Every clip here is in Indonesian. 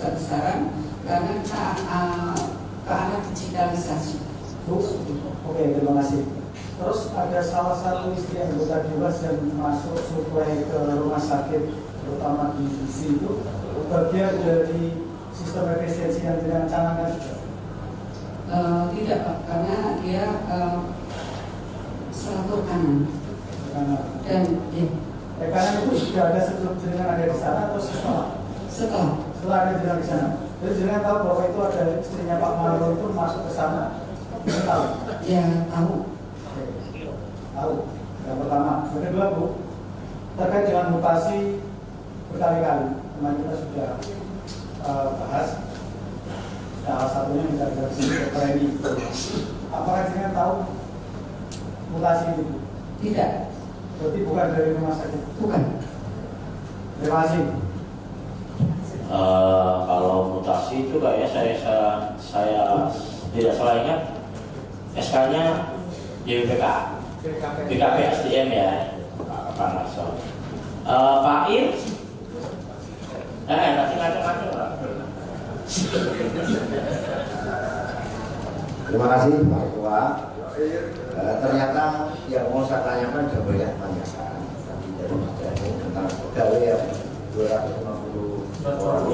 suatu saran karena ke arah digitalisasi. Oke, terima kasih. Terus ada salah satu istri anggota Dewas yang masuk suplai ke rumah sakit, terutama di gizi itu, bagian dari sistem efisiensi yang dengan canangkan juga? Tidak Pak, karena dia selatur kanan. Dan kanan itu sudah ada sebelum jenengan ada di sana atau setelah? Setelah ada jenengan di sana. Jadi jenengan tahu bahwa itu ada istrinya Pak Marlo itu masuk ke sana? Tahu? Ya, tahu. Tahu. Yang pertama. Yang kedua Bu, terkait dengan mutasi berkali-kali. Kemarin kita sudah bahas. Salah satunya kita dari sini premi. Apakah jenengan tahu mutasi itu? Tidak. Berarti bukan dari rumah sakit? Bukan. Terima kasih. Kalau mutasi itu kayaknya saya tidak salah ingat SK-nya YPK BKP SDM ya Pak Narso. Pak Ir nanti ngacung-ngacung lah. Terima kasih Pak Ketua. Ternyata yang mau saya tanyakan sudah banyak tanyakan. Tapi dari Mas Jani tentang pegawai yang 220 orang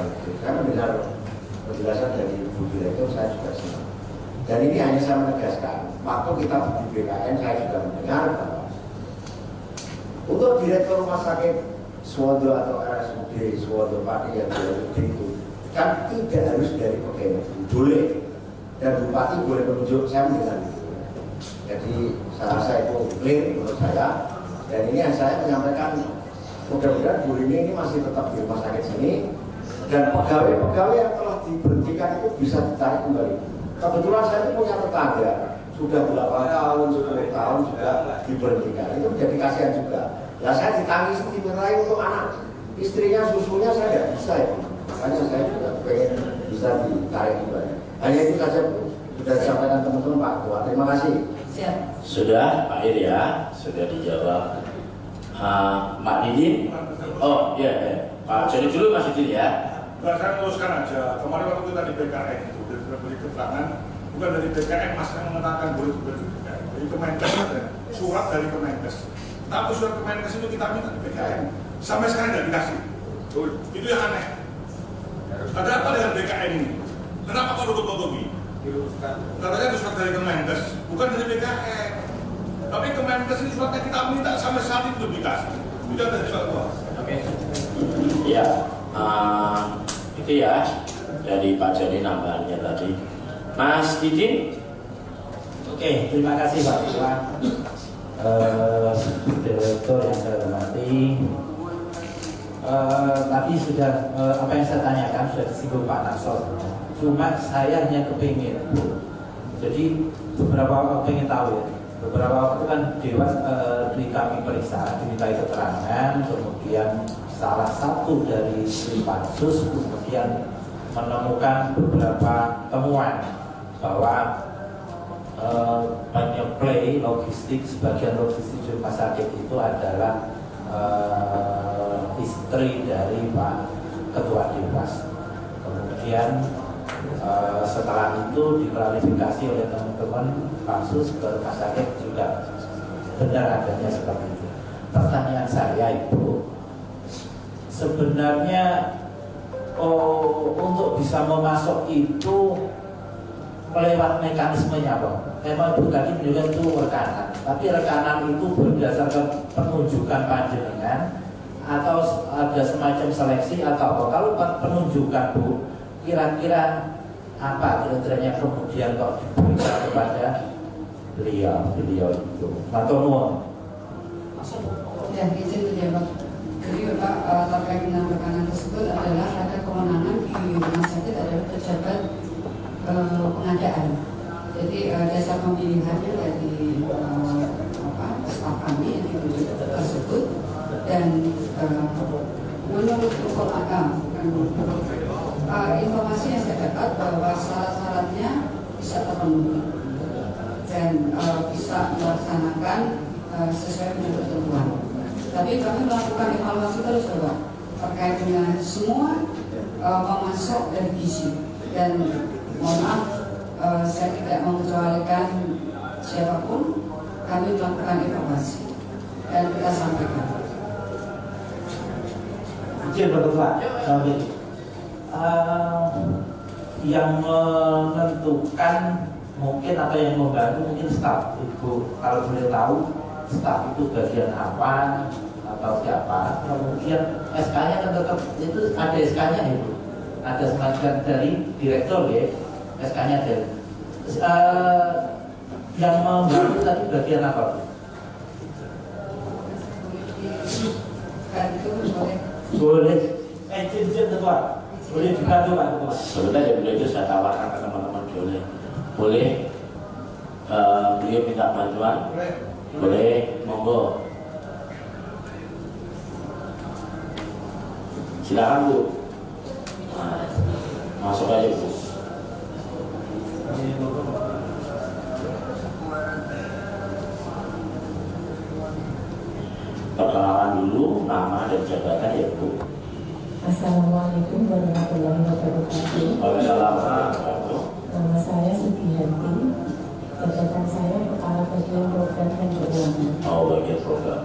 itu. Karena benar penjelasan dari Bu Direktur saya juga senang. Dan ini hanya saya menegaskan, waktu kita di BKN saya sudah mendengar bahwa untuk Direktur Rumah Sakit Suwondo atau RSUD Suwondo Pati yang RSUD itu kan tidak harus dari pegawai negeri, boleh, dan Bupati boleh menunjuk. Saya mendengar itu. Jadi saya rasa itu clear menurut saya. Dan ini yang saya menyampaikan, mudah-mudahan Bu Rini ini masih tetap di rumah sakit sini, dan pegawai-pegawai yang telah diberhentikan itu bisa ditarik kembali. Kebetulan saya ini punya tetangga sudah 8 tahun, 10 tahun juga diberhentikan. Itu menjadi kasihan juga. Nah, saya ditangis dimarahi untuk anak istrinya, susunya saya tidak bisa ya. Makanya saya juga pengen bisa ditarik kembali. Hanya itu saja sudah disampaikan teman-teman Pak Ketua. Terima kasih. Siap. Sudah Pak Ir ya, sudah dijawab. Mak Didin. Oh iya, Pak Joni dulu Mas Didin ya. Saya teruskan aja. Kemarin waktu kita di BKN itu beri keterangan bukan dari BKN Mas yang mengatakan boleh juga di BKN. Dari Kemenkes ada surat dari Kemenkes. Tapi surat Kemenkes itu kita minta di BKN. Sampai sekarang tidak dikasih. Itu yang aneh. Ada apa dengan BKN ini? Kenapa kok tutup-tutupi? Katanya itu surat dari Kemenkes, bukan dari BKN. Tapi Kemenkes ini suratnya kita minta sampai saat itu belum dikasih. Itu ada di Pak. Oke. Ya, itu ya dari Pak Joni nambahannya tadi. Mas Didin. Oke, terima kasih Pak Ketua. Direktur yang saya hormati. Tadi sudah apa yang saya tanyakan sudah disinggung Pak Narso. Cuma saya hanya kepingin. Jadi beberapa pengen tahu ya. Beberapa waktu kan Dewas di kami periksa, dimintai keterangan, kemudian salah satu dari tim pansus kemudian menemukan beberapa temuan bahwa penyuplai logistik, sebagian logistik di rumah sakit itu adalah istri dari Pak Ketua Dewas. Kemudian setelah itu diklarifikasi oleh teman-teman pansus ke rumah sakit juga benar adanya seperti itu. Pertanyaan saya itu sebenarnya untuk bisa memasok itu lewat mekanismenya apa? Memang bukan menunjukkan itu rekanan, tapi rekanan itu berdasarkan penunjukan panjenengan atau ada semacam seleksi atau apa? Kalau penunjukan Bu, kira-kira apa kriteria kemudian kok diberikan kepada beliau itu? Atau nuwun? Ya, izin menjawab. Jadi Pak, terkait dengan rekanan tersebut adalah ada kewenangan di rumah sakit adalah pejabat pengadaan. Jadi dasar pemilihannya dari staf kami yang ditunjuk tersebut, dan menurut hukum agama, informasi yang saya dapat bahwa syarat-syaratnya bisa terpenuhi dan bisa melaksanakan sesuai dengan ketentuan. Tapi kami melakukan evaluasi terus, Pak. terkait dengan semua pemasok dari gizi. Dan mohon maaf, saya tidak mengecualikan siapapun, kami melakukan evaluasi dan kita sampaikan. Izin berdoa, yang menentukan mungkin atau yang membantu mungkin staf. Ibu kalau boleh tahu staf itu bagian apa atau siapa? Kemudian SK-nya kan tetap itu ada SK-nya itu, ada semacam dari direktur ya, SK-nya dari. Yang membantu tadi bagian apa? Kan itu boleh. Boleh. Izin ketua. Boleh dibantu Pak Ketua. Sebentar ya, beliau itu saya tawarkan ke teman-teman boleh. Boleh beliau minta bantuan? Boleh, monggo. Silakan Bu. Nah, masuk aja Bu. Perkenalan dulu nama dan jabatan ya Bu. Assalamualaikum warahmatullahi wabarakatuh. Waalaikumsalam. Nama saya Sugihanti. Jabatan saya Kepala Bagian Program dan Keuangan. Oh, bagian program.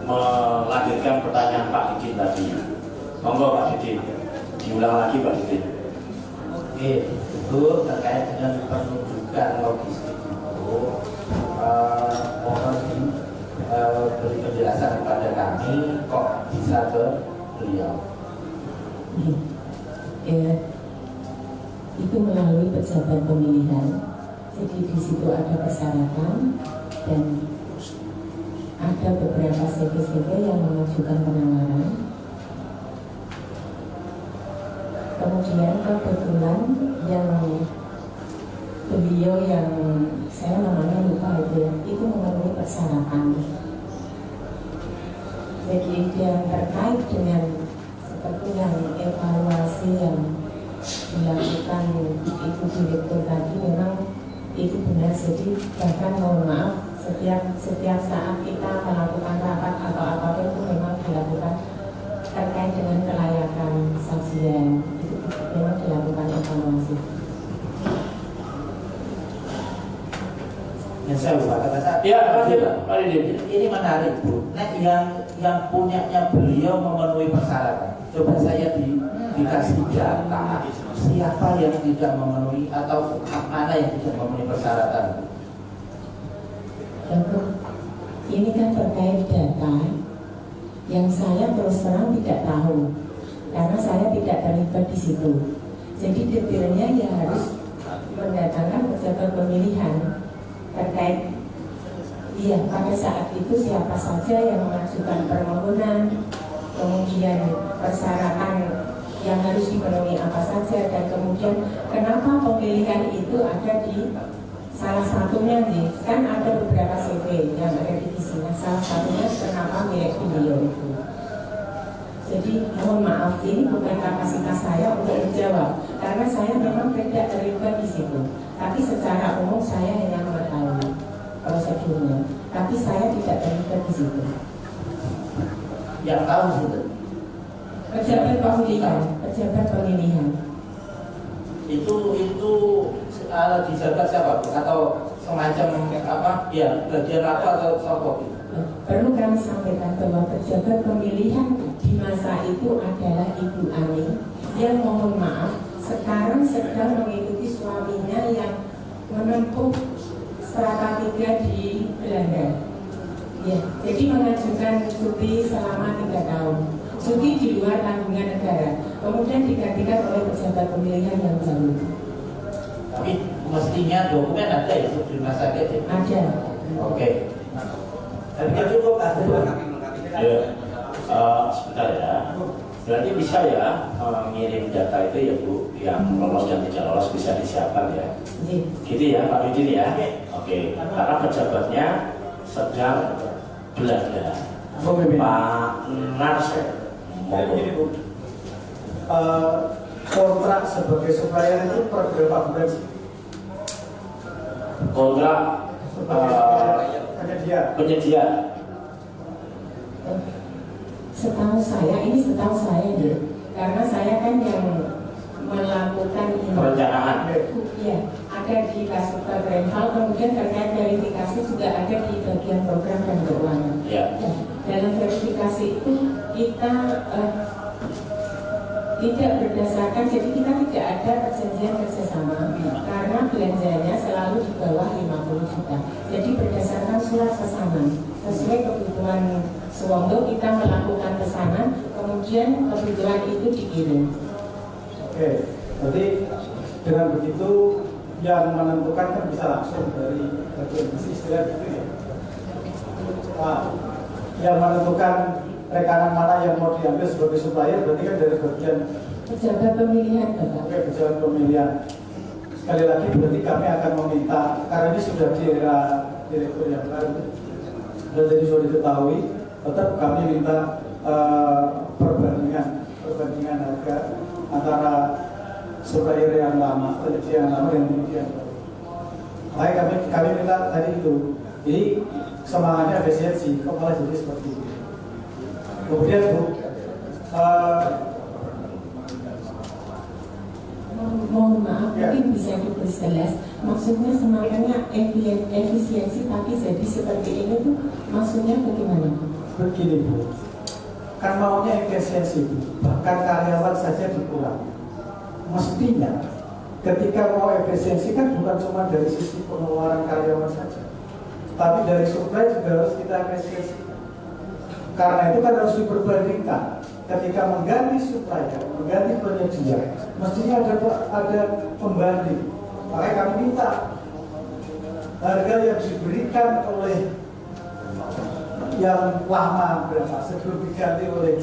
Melanjutkan pertanyaan Pak Didin tadi. Monggo Pak Didin. Diulang lagi Pak Didin. Oke, itu terkait dengan penunjukan logistik itu mohon beri penjelasan kepada kami kok bisa ke beliau. Ya, itu melalui pejabat pemilihan. Jadi di situ ada persyaratan dan ada beberapa CV yang mengajukan penawaran. Kemudian kebetulan yang beliau yang saya namanya lupa itu memenuhi persyaratan. Jadi yang terkait dengan seperti yang evaluasi yang dilakukan Ibu Direktur tadi memang itu benar. Jadi bahkan mohon maaf setiap saat kita melakukan rapat atau apapun itu memang dilakukan terkait dengan kelayakan sajian itu memang dilakukan evaluasi. Yang saya lupa kata Ya, Pak Didin. ini menarik Bu. Nah, yang punyanya beliau memenuhi persyaratan. Coba saya dikasih data siapa yang tidak memenuhi atau mana yang tidak memenuhi persyaratan. Ini kan terkait data yang saya terus terang tidak tahu karena saya tidak terlibat di situ. Jadi detailnya ya harus mendatangkan pejabat pemilihan terkait pada saat itu siapa saja yang mengajukan permohonan, kemudian persyaratan yang harus dipenuhi apa saja, dan kemudian kenapa pemilihan itu ada di salah satunya nih, kan ada beberapa CV yang ada di sini. Salah satunya kenapa milik beliau itu. Jadi mohon maaf, ini bukan kapasitas saya untuk menjawab karena saya memang tidak terlibat di situ. Tapi secara umum saya hanya mengetahui prosedurnya, tapi saya tidak terlibat di situ. Yang tahu itu Pejabat pemilihan. Itu dijabat siapa Bu? Atau semacam apa? Ya, bagian apa atau sopok? Perlu kami sampaikan bahwa pejabat pemilihan di masa itu adalah Ibu Ani yang mohon maaf sekarang sedang mengikuti suaminya yang menempuh strata 3 di Belanda. Ya, jadi mengajukan cuti selama 3 tahun. Cuti di luar tanggungan negara. Kemudian digantikan oleh pejabat pemilihan yang baru. Tapi mestinya dokumen ada ya di rumah sakit ya? Ada. Oke. Tapi kan cukup ada. Ya, sebentar ya. Berarti bisa ya mengirim data itu ya Bu, yang lolos dan tidak lolos bisa disiapkan ya. Gitu ya Pak Didin ya. Oke. Karena pejabatnya sedang Belanda. Pak Nars. Jadi Bu, kontrak sebagai supplier itu per berapa bulan sih? Kontrak Penyedia. penyedia. setahu saya deh, karena saya kan yang melakukan ini. Perencanaan. Iya, ada di Kasubag Renhal, kemudian terkait verifikasi juga ada di bagian program dan keuangan. Ya. Ya, dalam verifikasi itu kita tidak berdasarkan, jadi kita tidak ada perjanjian kerjasama karena belanjanya selalu di bawah 50 juta. Jadi berdasarkan surat pesanan sesuai kebutuhan Suwondo kita melakukan pesanan, kemudian kebutuhan itu dikirim. Oke, berarti dengan begitu yang menentukan kan bisa langsung dari istilah gitu ya. Nah, yang menentukan rekanan mana yang mau diambil sebagai supplier berarti kan dari bagian pejabat pemilihan, Bapak. Oke, pejabat pemilihan. Sekali lagi berarti kami akan meminta, karena ini sudah di era direktur yang baru dan jadi sudah diketahui, tetap kami minta perbandingan harga antara supplier yang lama, penyedia yang lama dan penyedia yang baru. Makanya kami minta tadi itu, jadi semangatnya efisiensi, kok malah jadi seperti itu. Kemudian Bu, mohon maaf, mungkin bisa diperjelas. Maksudnya semangatnya efisiensi, tapi jadi seperti ini tuh maksudnya bagaimana? Begini Bu, kan maunya efisiensi Bu, bahkan karyawan saja dikurangi. Mestinya ketika mau efisiensi kan bukan cuma dari sisi pengeluaran karyawan saja, tapi dari supply juga harus kita efisiensi. Karena itu kan harus diperbandingkan. Ketika mengganti supplier, mengganti penyedia, mestinya ada pembanding. Makanya kami minta harga yang diberikan oleh yang lama berapa sebelum diganti oleh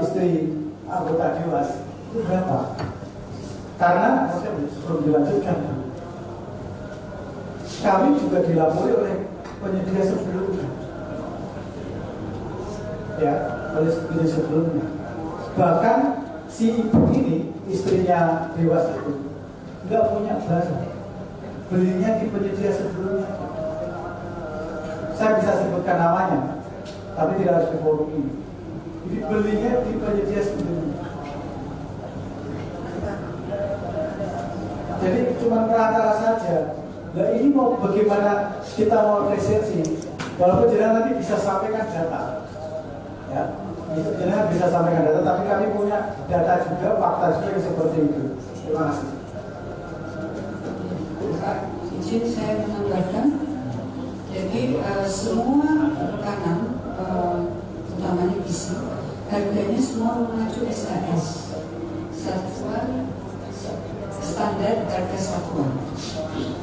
istri anggota Dewas itu berapa? Karena sebelum dilanjutkan, kami juga dilapori oleh penyedia sebelumnya. Ya, oleh penyedia sebelumnya. Bahkan si ibu ini, istrinya Dewas itu, nggak punya barang, belinya di penyedia sebelumnya. Saya bisa sebutkan namanya, tapi tidak harus di forum ini. Jadi belinya di penyedia sebelumnya. Jadi cuma perantara saja. Nah ini mau bagaimana kita mau apresiasi, walaupun jenengan nanti bisa sampaikan data. Ya, itu jenengan bisa sampaikan data, tapi kami punya data juga, fakta juga yang seperti itu. Terima kasih. Izin saya menambahkan, jadi semua rekanan, utamanya gizi, harganya semua mengacu SAS, satuan standar harga satuan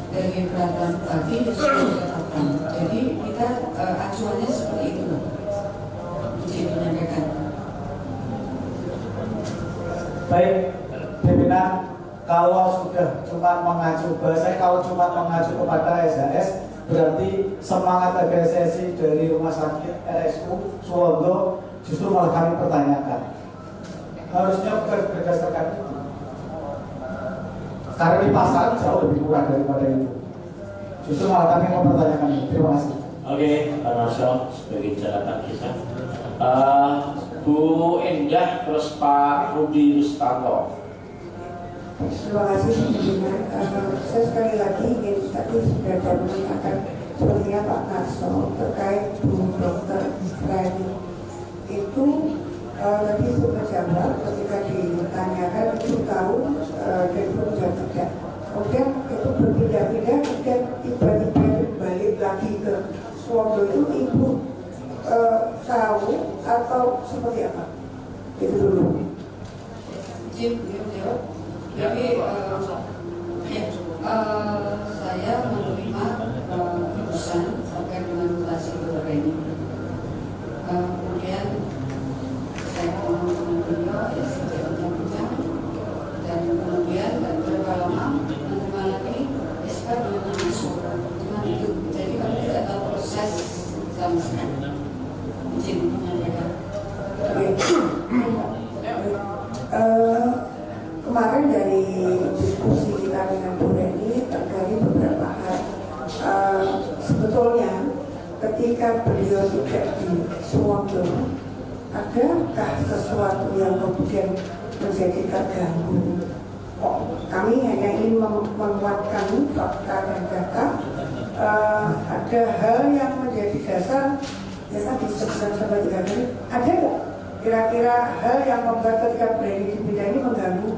dari peraturan Bupati sudah ditetapkan. Jadi kita acuannya seperti itu. Baik, pimpinan, kalau sudah cuma mengacu kepada SAS, berarti semangat efisiensi dari Rumah Sakit RSU Suwondo justru malah kami pertanyakan. Harusnya bukan berdasarkan itu, karena di pasar jauh lebih murah daripada itu. Justru malah kami mempertanyakan itu. Terima kasih. Oke, Pak Marshal, sebagai catatan kita. Bu Endah, terus Pak Rudi Rustanto. Terima kasih pimpinan. Saya sekali lagi ingin tadi sudah menanyakan sepertinya Pak Karso terkait Bu Dokter Rani itu tadi Bu pejabat ketika ditanyakan itu tahu dan kemudian tidak. Kemudian itu berpindah-pindah, kemudian tiba-tiba balik lagi ke Suwondo itu Ibu tahu atau seperti apa? Itu dulu. Jadi saya menerima putusan terkait dengan mutasi beberapa ini. Kemudian saya ngomong dengan beliau, ya saya bincang-bincang, dan kemudian beberapa lama menerima lagi SK belum masuk. Cuma itu. Jadi kami tidak tahu proses sama sekali. Izin menyampaikan. Kemarin dari diskusi kita dengan Bu Reni terkait beberapa hal, sebetulnya ketika beliau tidak di Suwondo, adakah sesuatu yang kemudian menjadi terganggu? Kok kami hanya ingin menguatkan fakta dan data. Ada hal yang menjadi dasar disebutkan sama tiga kali. Ada nggak kira-kira hal yang membuat ketika berani dipindah ini mengganggu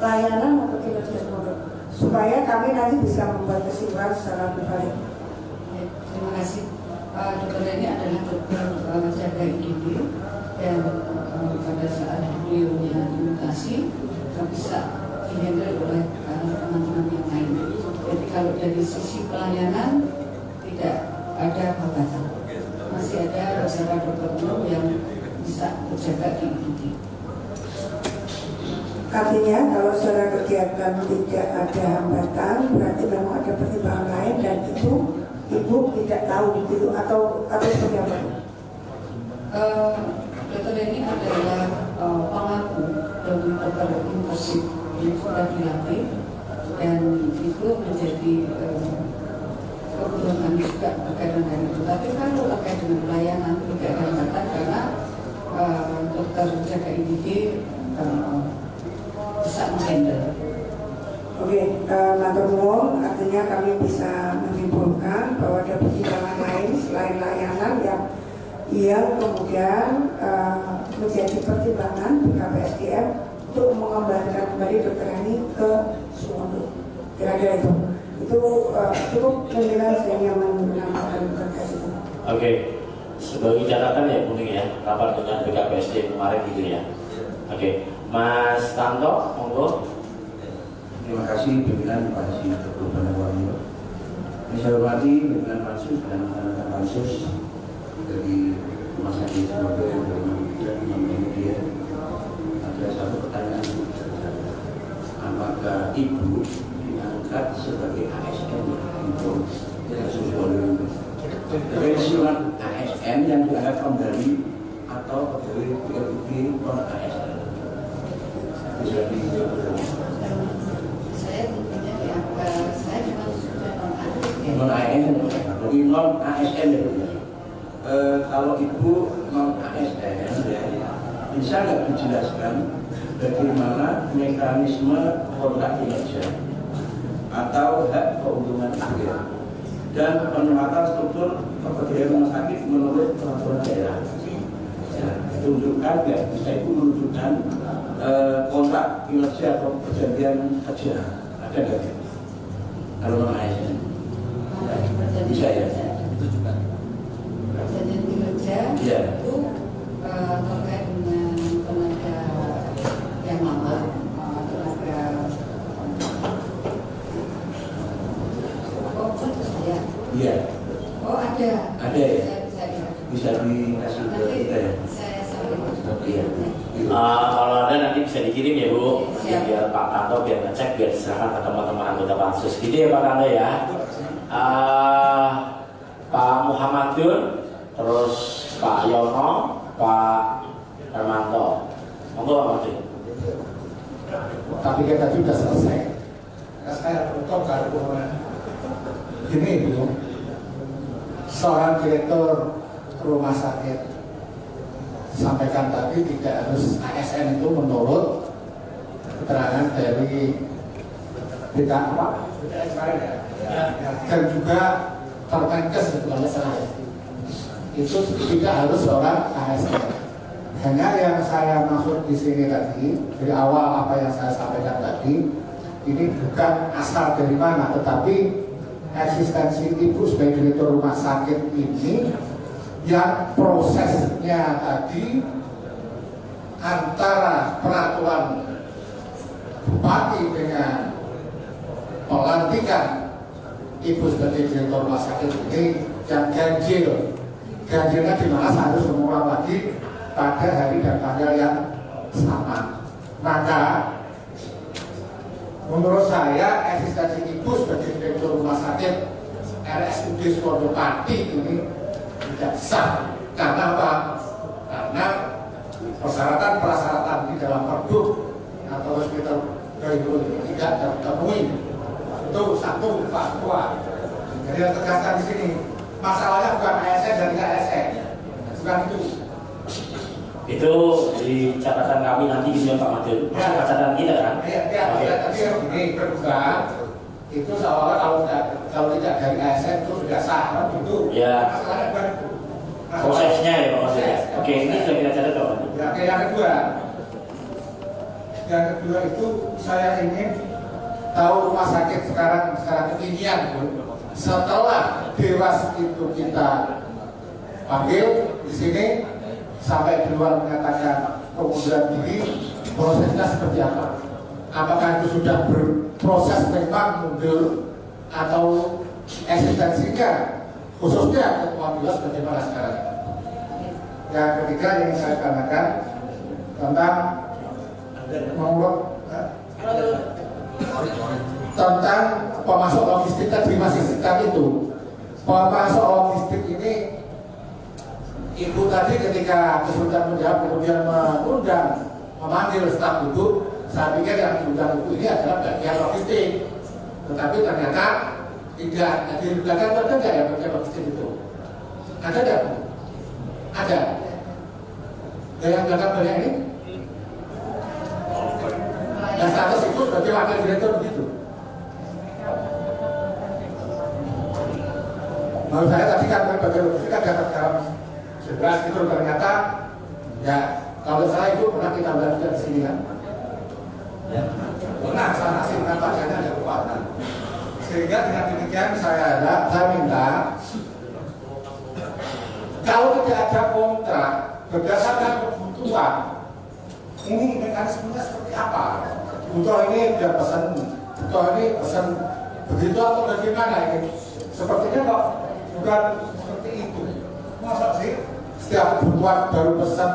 layanan atau kinerja produk, supaya kami nanti bisa membuat kesimpulan secara lebih baik. Terima kasih. Dokter ini adalah dokter jaga IGD dan pada saat beliaunya dimutasi bisa dihandle oleh teman-teman yang lain. Jadi kalau dari sisi pelayanan tidak ada hambatan, masih ada beberapa dokter umum yang bisa berjaga di IGD. Artinya kalau secara kegiatan tidak ada hambatan, berarti memang ada pertimbangan lain dan itu ibu tidak tahu gitu atau seperti apa? Dokter ini adalah pengaku dari dokter intensif yang sudah dilatih dan itu menjadi kebutuhan kami juga berkaitan dengan itu. Tapi kalau terkait dengan pelayanan tidak ada hambatan karena dokter jaga IGD bisa menghandle. Oke, matur nuwun, artinya kami bisa menyimpulkan bahwa ada pertimbangan lain selain layanan yang kemudian menjadi pertimbangan BKPSDM untuk mengembalikan kembali dokter ini ke Suwondo. Kira-kira itu cukup pimpinan sehingga menyampaikan terkait itu. Oke, sebagai catatan ya Bu Ning ya, rapat dengan BKPSDM kemarin gitu ya. Oke, Mas Tanto, monggo. Terima kasih pimpinan Pak Haji Dr. Banawani. Saya hormati pimpinan Pansus dan rekan-rekan Pansus dari Rumah Sakit Suwondo yang media. Ada satu pertanyaan, apakah Ibu diangkat sebagai ASN untuk kasus Suwondo? Pensiunan ASN yang diangkat kembali atau pegawai BLUD non ASN? Bisa dijawab. Saya tentunya saya cuma Non ASN, jadi non ASN ya. Kalau Ibu non ASN ya, bisa nggak dijelaskan bagaimana mekanisme kontrak kinerja atau hak keuntungan akhir dan penempatan struktur pegawai rumah sakit menurut peraturan daerah? Ya, tunjukkan ya, bisa Ibu menunjukkan kontrak kinerja atau perjanjian kerja ada nggak? Kalau non ASN bisa ya? perjanjian kinerja Iya. itu terkait dengan tenaga yang lama, tenaga ya. Iya. Oh ada. Ada ya? Saya Bisa dikasih ke kita ya? saya sampaikan. Iya. Kalau ada nanti bisa dikirim ya Bu, biar Pak Tanto biar ngecek, biar diserahkan ke teman-teman anggota Pansus. Gitu ya Pak Tanto ya. Pak Muhammadun, terus Pak Yono, Pak Hermanto. Monggo Pak Muhammadun. Tapi kita sudah selesai. Saya potong karena gini Bu, seorang direktur rumah sakit sampaikan tadi tidak harus ASN itu menurut keterangan dari BKS dan juga Permenkes sebetulnya saya itu tidak harus seorang ASN. Hanya yang saya maksud di sini tadi dari awal apa yang saya sampaikan tadi ini bukan asal dari mana, tetapi eksistensi Ibu sebagai direktur rumah sakit ini yang prosesnya tadi antara peraturan bupati dengan pelantikan Ibu sebagai direktur rumah sakit ini dan ganjilnya di mana saya harus mengulang lagi pada hari dan tanggal yang sama. Maka menurut saya eksistensi Ibu sebagai direktur rumah sakit RSUD Suwondo Pati ini tidak sah. Karena apa? Karena persyaratan di dalam Pergub atau hospital tidak terpenuhi. Itu satu faktual. Jadi yang tegaskan di sini masalahnya bukan ASN dan tidak ASN, bukan itu. Itu di catatan kami nanti gitu ya Pak Madun. Masuk ke catatan kita kan? Tapi ini terbuka itu seolah kalau tidak dari ASN itu sudah sah kan gitu. Ya. Prosesnya ya Pak Madun. Oke, ini sudah kita catat Pak Madun. Ya, yang kedua itu saya ingin tahu rumah sakit sekarang kekinian pun setelah Dewas itu kita panggil di sini sampai di luar menyatakan pengunduran diri, prosesnya seperti apa? Apakah itu sudah berproses memang mundur atau eksistensinya khususnya ketua Dewas bagaimana sekarang? Yang ketiga yang saya tanyakan tentang tentang pemasok logistik tadi masih sekitar itu. Pemasok logistik ini Ibu tadi ketika kesulitan menjawab kemudian mengundang memanggil staf duduk, saya pikir yang diundang Ibu ini adalah bagian logistik, tetapi ternyata tidak. Di belakang ada nggak ya bagian logistik itu? Ada nggak Bu? Ada. Yang belakang banyak ini? Dan status itu sebagai wakil direktur begitu. Menurut saya tadi kan bagian logistik ada dalam jelas itu ternyata ya kalau saya itu pernah kita belajar di sini kan. Ya. Pernah sana sih nampaknya ada kekuatan. Sehingga dengan demikian saya minta kalau tidak ada kontrak berdasarkan kebutuhan, ini mekanismenya seperti apa? Butuh ini udah pesan, butuh ini pesan begitu atau bagaimana ini? Sepertinya kok bukan seperti itu. Masa sih setiap kebutuhan baru pesan,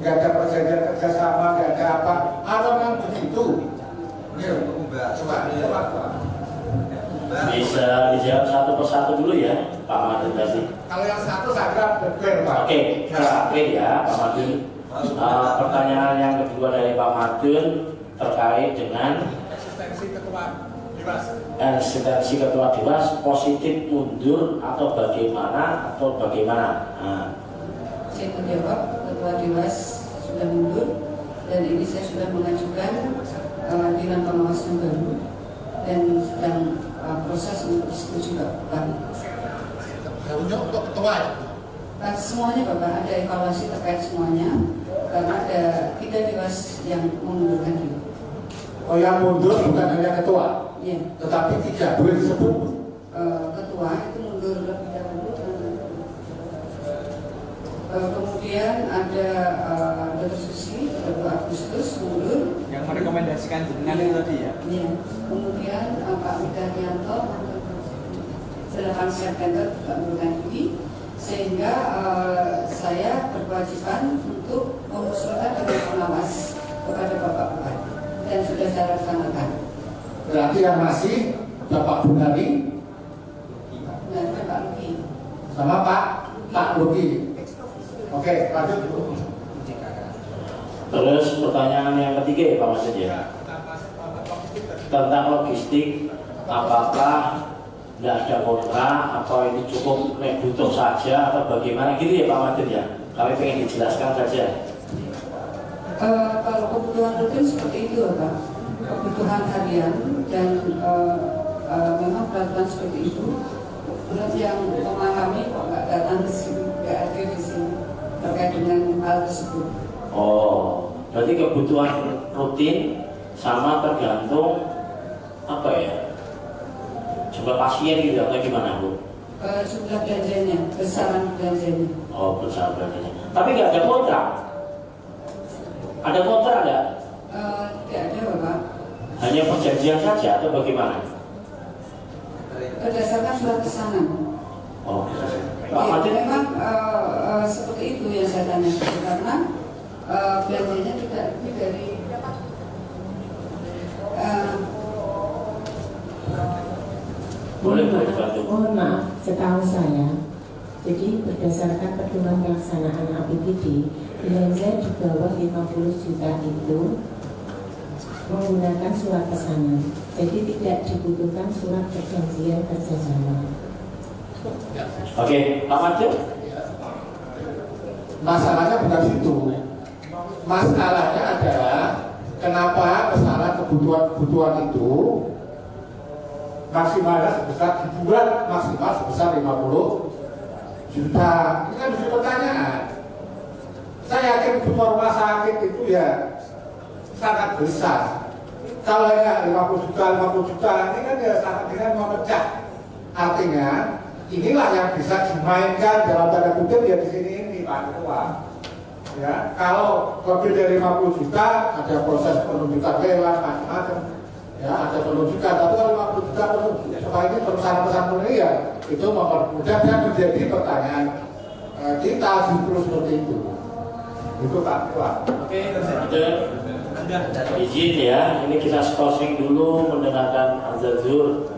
nggak ada perjanjian kerjasama, nggak ada apa? Atau memang begitu? Coba. Bisa dijawab satu persatu dulu ya Pak Madun tadi. Kalau yang satu saya kira clear Pak. Oke, clear ya Pak Madun. Pertanyaan yang kedua dari Pak Madun terkait dengan eksistensi ketua Dewas. Eksistensi ketua Dewas positif mundur atau bagaimana Saya menjawab, ketua Dewas sudah mundur dan ini saya sudah mengajukan dewan pengawas yang baru dan sedang proses untuk disetujui Pak. Untuk ketua ya? Semuanya Bapak, ada evaluasi terkait semuanya karena ada 3 Dewas yang mengundurkan diri. Oh, yang mundur bukan hanya ketua, Iya. tetapi tidak boleh disebut. Ketua itu mundur lebih dahulu. Kemudian ada Dr. Susi 2 Agustus mundur. Yang merekomendasikan jenengan itu tadi ya? Iya. Kemudian Pak Widaryanto 8 September juga mengundurkan diri, sehingga saya berkewajiban untuk mengusulkan dewan pengawas kepada Bapak Bupati dan sudah saya laksanakan. Berarti yang masih Bapak Bunari Dan Pak Luki. sama Pak Luki. Oke, lanjut Bu. Terus pertanyaan yang ketiga ya Pak Madun ya, tentang logistik, apakah tidak ada kontrak atau ini cukup butuh saja atau bagaimana gitu ya Pak Madun ya? Kami pengen dijelaskan saja. Kalau kebutuhan rutin seperti itu Pak, kebutuhan harian dan memang peraturan seperti itu. Menurut yang memahami kok nggak datang ke sini, nggak ada di sini terkait dengan hal tersebut. Oh, berarti kebutuhan rutin sama tergantung apa ya? Jumlah pasien gitu atau gimana Bu? Jumlah belanjanya, besaran belanjanya. Oh, besaran belanjanya. Tapi nggak ada kontrak. Ada kontrak ada? Tidak ada Bapak. Hanya perjanjian saja atau bagaimana? Berdasarkan surat pesanan. Oh, Pak Ya, Madun. memang seperti itu yang saya tanyakan karena belanjanya tidak lebih dari Boleh dibantu. Mohon maaf, setahu saya, jadi berdasarkan pedoman pelaksanaan APBD, belanja di bawah 50 juta itu menggunakan surat pesanan. Jadi tidak dibutuhkan surat perjanjian kerjasama. Oke, Pak Madun. Masalahnya bukan itu. masalahnya adalah kenapa kesalahan kebutuhan itu maksimalnya sebesar dibuat maksimal sebesar 50 juta. Ini kan bisa pertanyaan. Saya yakin kebutuhan rumah sakit itu ya sangat besar. Kalau hanya 50 juta ini kan ya sangat dengan memecah. Artinya inilah yang bisa dimainkan dalam tanda kutip ya di sini ini Pak Ketua. Ya, kalau lebih dari 50 juta ada proses penunjukan lelang macam-macam. Ya, ada penunjukan, tapi kalau 50 juta supaya ini perusahaan-perusahaan ini ya itu mempermudah dan menjadi pertanyaan kita justru seperti itu. Itu Pak Ketua. Oke, izin ya, ini kita closing dulu mendengarkan azan zuhur.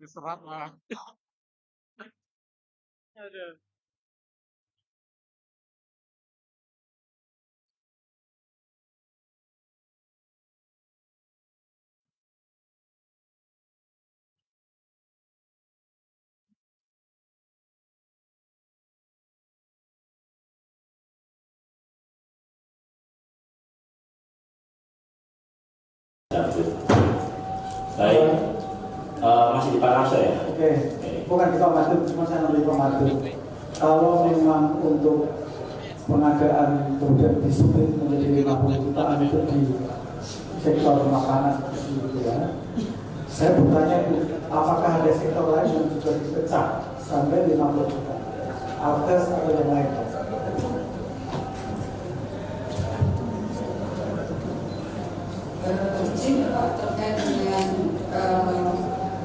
Diserat lah. Aduh. Baik, masih di Pak Ramso ya? Oke, bukan di Pak Madun, cuma saya namanya Pak Madun. Kalau memang untuk pengadaan kemudian disiplin menjadi 50 jutaan itu di sektor makanan seperti itu ya. Saya bertanya itu, apakah ada sektor lain yang juga dipecah sampai 50 juta? Alkes atau yang lain? Izin terkait dengan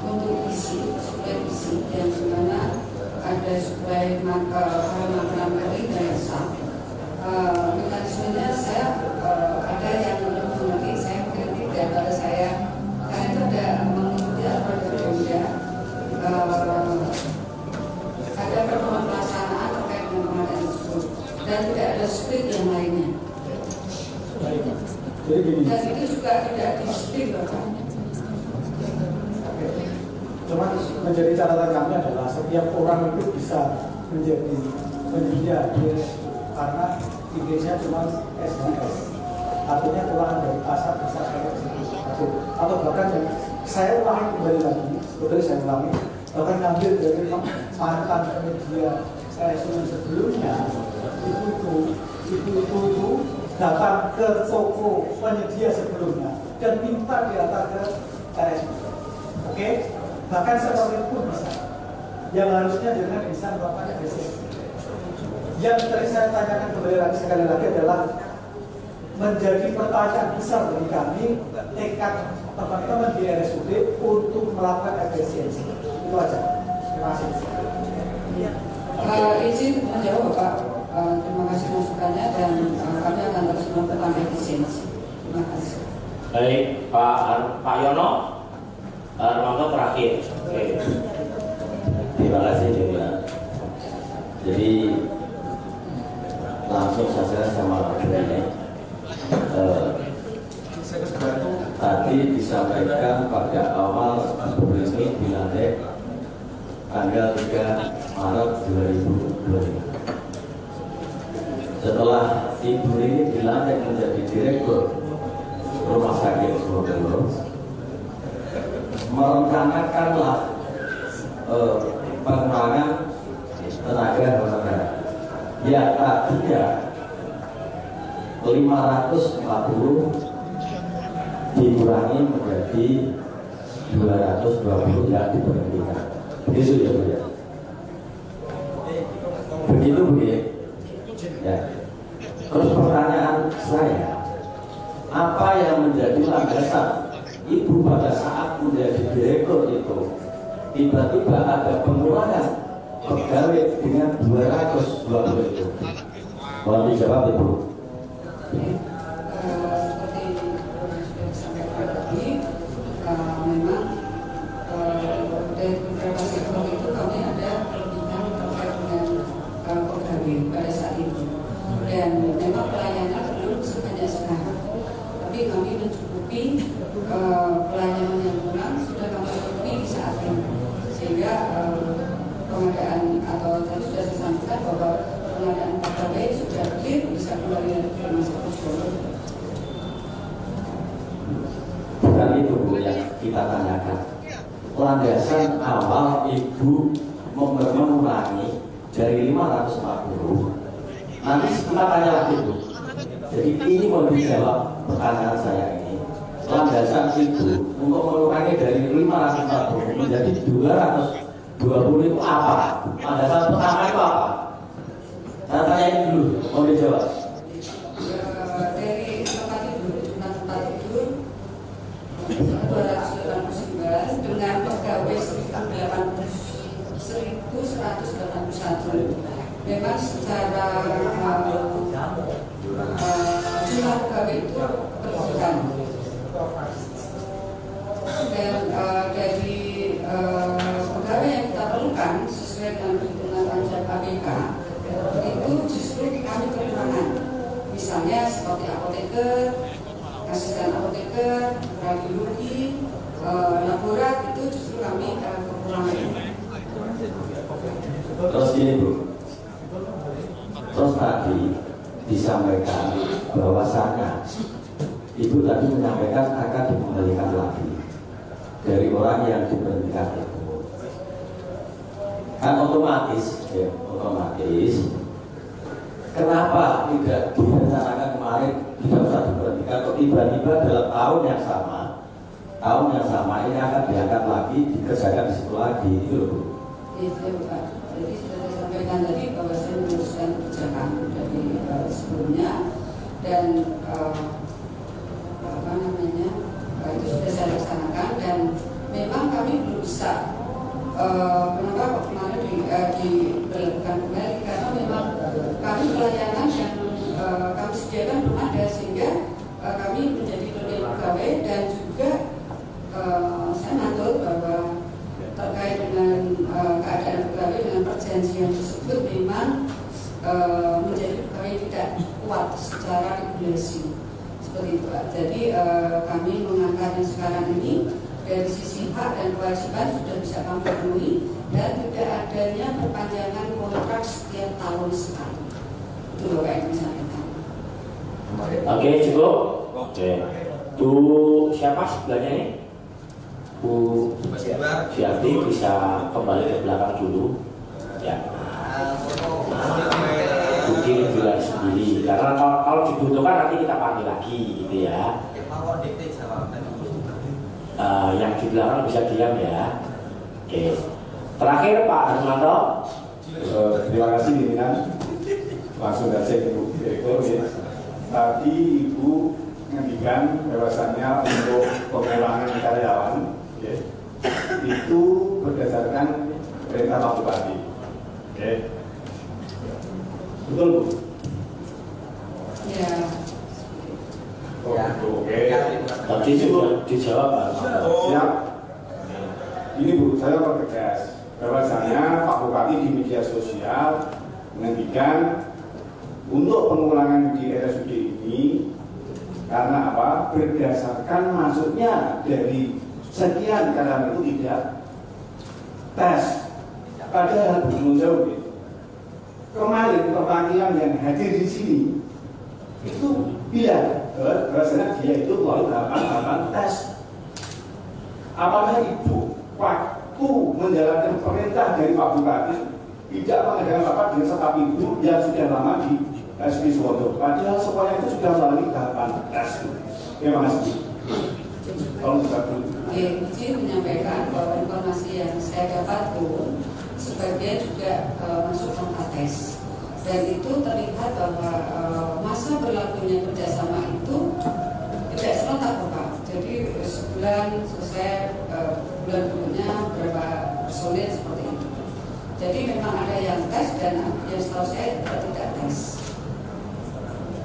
untuk isi, suplai isi yang dimana ada suplai makanan kering dan sah. Mekanismenya saya ada yang belum mengerti, saya kritik daripada saya karena itu ada mengikuti aturan Pemda, ada pertemuan pelaksanaan terkait dengan pengadaan tersebut dan tidak ada split yang lainnya. Jadi gini. Dan itu juga tidak di-split Bapak. Cuma menjadi catatan kami adalah setiap orang itu bisa menjadi penyedia karena IG-nya cuma SGS, artinya keluaran dari pasar bisa saya eksekusi atau bahkan yang saya ulangi kembali lagi, sebetulnya saya ulangi bahkan ngambil dari mantan penyedia RSU sebelumnya itu datang ke toko penyedia sebelumnya dan minta diantar ke RSU. Oke? Bahkan seperti itu pun bisa. Yang harusnya jangan bisa bapaknya bisnis. Yang tadi saya tanyakan kembali lagi sekali lagi adalah menjadi pertanyaan besar bagi kami tekad teman-teman di RSUD untuk melakukan efisiensi. Itu aja. Terima kasih. Izin menjawab Pak. Terima kasih masukannya dan kami akan terus melakukan efisiensi. Terima kasih. Baik, Pak Yono, Armando terakhir. Oke. Terima kasih juga. Jadi langsung saja sama ini. Tadi disampaikan pada awal ini dilantik tanggal 3 Maret 2020. Setelah Ibu ini dilantik menjadi direktur Rumah Sakit Surabaya, merencanakanlah pengurangan tenaga honorer. Ya tadinya 540 dikurangi menjadi 220 yang diberhentikan. Itu ya Bu ya. Begitu Bu ya. Ya. Terus pertanyaan saya, apa yang menjadi landasan Ibu pada saat menjadi direktur itu tiba-tiba ada pengurangan pegawai dengan 220 itu? Mohon dijawab Ibu. Seperti sudah disampaikan tadi, memang dari beberapa sektor itu kami ada kelebihan terkait dengan pegawai pada saat itu. Dan memang pelayanan belum sebanyak sekarang, tapi kami mencukupi pelayanan yang kurang sudah kami cukupi di saat ini, sehingga pengadaan atau tadi sudah disampaikan bahwa pengadaan pegawai sudah clear bisa kembali ke rumah sakit Solo. Bukan itu Bu yang kita tanyakan. Landasan awal Ibu mengurangi dari 540. Nanti kita tanya lagi Bu. Jadi ini mau dijawab pertanyaan saya ini. Landasan Ibu untuk mengurangi dari 540 menjadi 220 itu apa? Landasan pertama itu apa? Saya tanya ini dulu, mau dijawab. Dari tempat tidur 289 dengan pegawai 1181. Memang secara jumlah pegawai itu berkurang. Dan dari pegawai yang kita perlukan sesuai dengan perhitungan pajak ABK itu justru kami kekurangan. Misalnya seperti apoteker, asisten apoteker, radiologi, laborat itu justru kami kekurangan. Terus ini Bu, terus tadi disampaikan bahwasannya Ibu tadi menyampaikan akan dikembalikan lagi dari orang yang diberhentikan itu. Kan otomatis kenapa tidak direncanakan kemarin tidak usah diberhentikan, kok tiba-tiba dalam tahun yang sama ini akan diangkat lagi, dikerjakan di situ lagi, itu loh Bu. Iya Pak, jadi sudah saya sampaikan tadi bahwa saya meneruskan kebijakan dari sebelumnya dan itu sudah saya laksanakan dan memang kami belum bisa kenapa kemarin diberlakukan kembali karena memang kami pelayanan yang kami sediakan belum ada sehingga kami menjadi dunia pegawai dan juga saya mengatur bahwa terkait dengan keadaan pegawai dengan perjanjian tersebut memang menjadi pegawai tidak kuat secara regulasi seperti itu Pak. Jadi kami mengangkat yang sekarang ini dari sisi hak dan kewajiban sudah bisa kami penuhi dan tidak adanya perpanjangan kontrak setiap tahun sekali. Itu loh Pak yang saya sampaikan. Oke, cukup. Oke. Bu siapa sebelahnya ini? Bu Siati bisa kembali ke belakang dulu. Ya. Bukti bilang sendiri. Karena kalau dibutuhkan nanti kita panggil lagi, gitu ya. Yang di belakang bisa diam ya. Oke. Terakhir Pak Harmanto. Terima kasih pimpinan. Langsung saja Ibu Direktur. Tadi Ibu menghentikan bahwasannya untuk pengulangan karyawan itu berdasarkan perintah Pak Bupati. Oke. Betul Bu? Ya. Oke. Tadi sudah dijawab Pak. Siap. Ini Bu, saya pertegas bahwasanya Pak Bupati di media sosial menghentikan untuk pengulangan di RSUD ini karena apa? Berdasarkan masuknya dari sekian karyawan itu tidak tes. Padahal belum jauh. Kemarin perwakilan yang hadir di sini itu bilang bahwasanya dia itu melalui tahapan tes. Apakah Ibu waktu menjalankan perintah dari Pak Bupati tidak mengadakan rapat dengan staf Ibu yang sudah lama di SP Suwondo, padahal semuanya itu sudah melalui tahapan tes. Terima kasih. Tolong izin menyampaikan bahwa informasi yang saya dapat pun sebagian juga masuk tanpa tes dan itu terlihat bahwa masa berlakunya kerjasama itu tidak serentak Pak. Jadi sebulan selesai, bulan berikutnya berapa personil seperti itu. Jadi memang ada yang tes dan yang setahu saya tidak tes.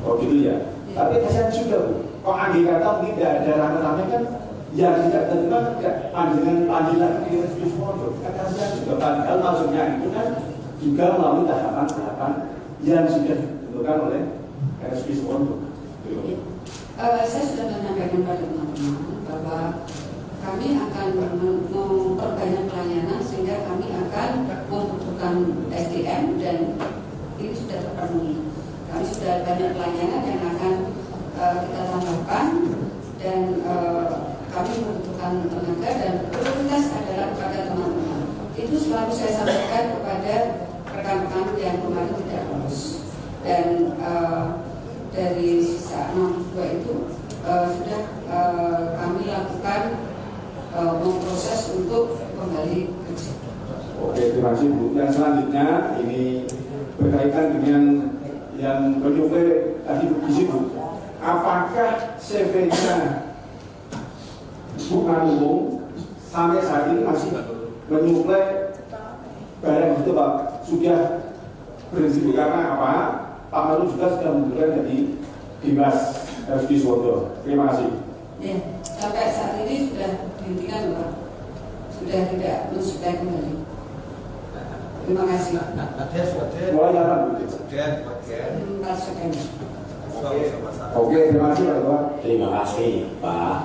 Oh gitu ya. Tapi kasihan juga Bu. Kok Andi kata tidak ada rame-rame kan yang tidak terima tidak panggilan di RSUD Suwondo. Kasihan juga padahal maksudnya itu kan juga melalui tahapan-tahapan yang sudah ditentukan oleh RSUD Suwondo. Saya sudah menyampaikan pada teman-teman bahwa kami akan memperbanyak pelayanan sehingga kami akan membutuhkan SDM dan ini sudah terpenuhi. Kami sudah banyak pelayanan yang akan kita tambahkan dan kami membutuhkan tenaga dan prioritas adalah kepada teman-teman. Itu selalu saya sampaikan kepada rekan-rekan yang kemarin tidak lolos dan dari sisa 62 itu sudah kami lakukan memproses untuk kembali kerja. Oke, terima kasih Bu. Yang selanjutnya ini berkaitan dengan yang menyuplai tadi di situ. Apakah CV-nya Bu Manung sampai saat ini masih menyuplai barang itu Pak? Sudah berhenti karena apa? Pak Manung juga sudah mengundurkan dari Dinas RSUD Suwondo. Terima kasih. Ya, sampai saat ini sudah dihentikan Pak. Sudah tidak mensuplai kembali. Terima kasih. Mulai kapan Bu? 4 September. Oke, terima kasih Pak Ketua. Terima kasih Pak.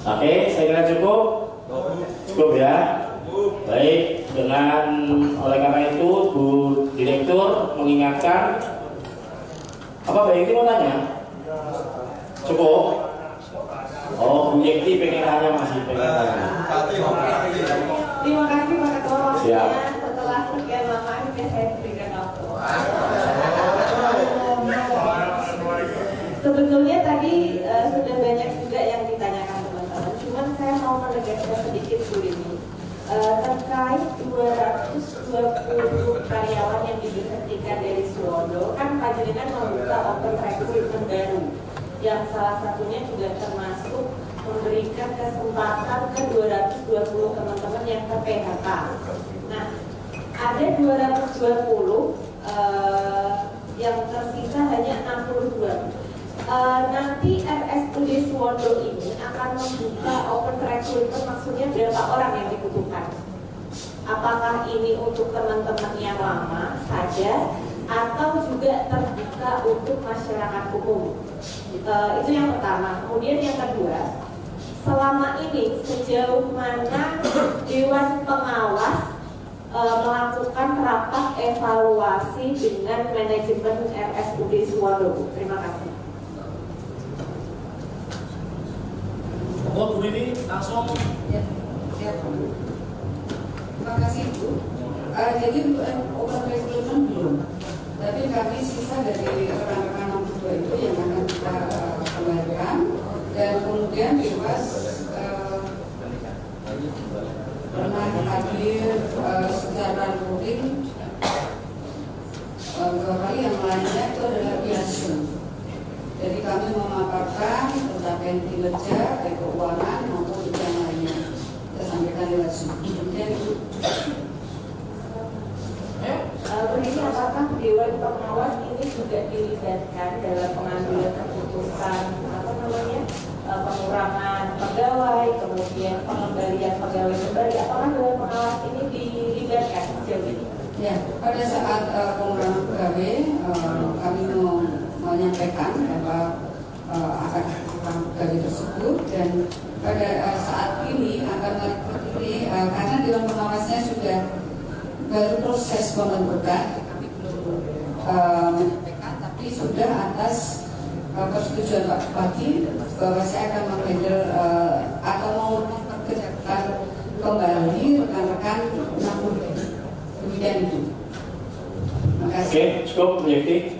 Oke, saya kira cukup. Cukup ya. Baik, oleh karena itu Bu Direktur mengingatkan. Apa Mbak Yekti mau tanya? Cukup? Oh, Bu Yekti pengen tanya, masih pengen tanya. Terima kasih Pak Ketua. Siap. Setelah sekian lama ini saya diberikan waktu. Sebetulnya tadi sudah banyak juga yang ditanyakan teman-teman. Cuman saya mau menegaskan sedikit Bu ini terkait 220 karyawan yang diberhentikan dari Suwondo. Kan Panjenengan membuka open recruitment baru, yang salah satunya juga termasuk memberikan kesempatan ke 220 teman-teman yang ter PHK. Nah, ada 220 yang tersisa hanya 62. Nanti RSUD Suwondo ini akan membuka open recruitment, maksudnya berapa orang yang dibutuhkan. Apakah ini untuk teman-teman yang lama saja atau juga terbuka untuk masyarakat umum? Itu yang pertama. Kemudian yang kedua, selama ini sejauh mana Dewan Pengawas melakukan rapat evaluasi dengan manajemen RSUD Suwondo? Terima kasih. Bu Rini langsung. Ya, siap. Terima kasih Bu. Jadi open recruitment belum, tapi kami sisa dari rekan-rekan 62 itu yang akan kita kembalikan, dan kemudian bebas pernah hadir secara rutin 2 kali, yang lainnya itu adalah biasa. Jadi kami memaparkan pencapaian kinerja baik keuangan maupun yang lainnya. Kita sampaikan lewat Zoom. Ini apakah Dewan Pengawas ini juga dilibatkan dalam pengambilan keputusan pengurangan pegawai, kemudian pengembalian pegawai kembali? Apakah Dewan Pengawas ini dilibatkan sejauh ini? Ya, pada saat pengurangan pegawai kami menyampaikan bahwa akan kurang pegawai tersebut, dan pada saat ini akan mengikuti karena Dewan Pengawasnya sudah baru proses pembentukan, kami belum menyampaikan, tapi sudah atas persetujuan Pak Bupati bahwa saya akan menghandle atau mau mempekerjakan kembali rekan-rekan 60. Demikian itu. Terima kasih. Oke, cukup Bu Yeti.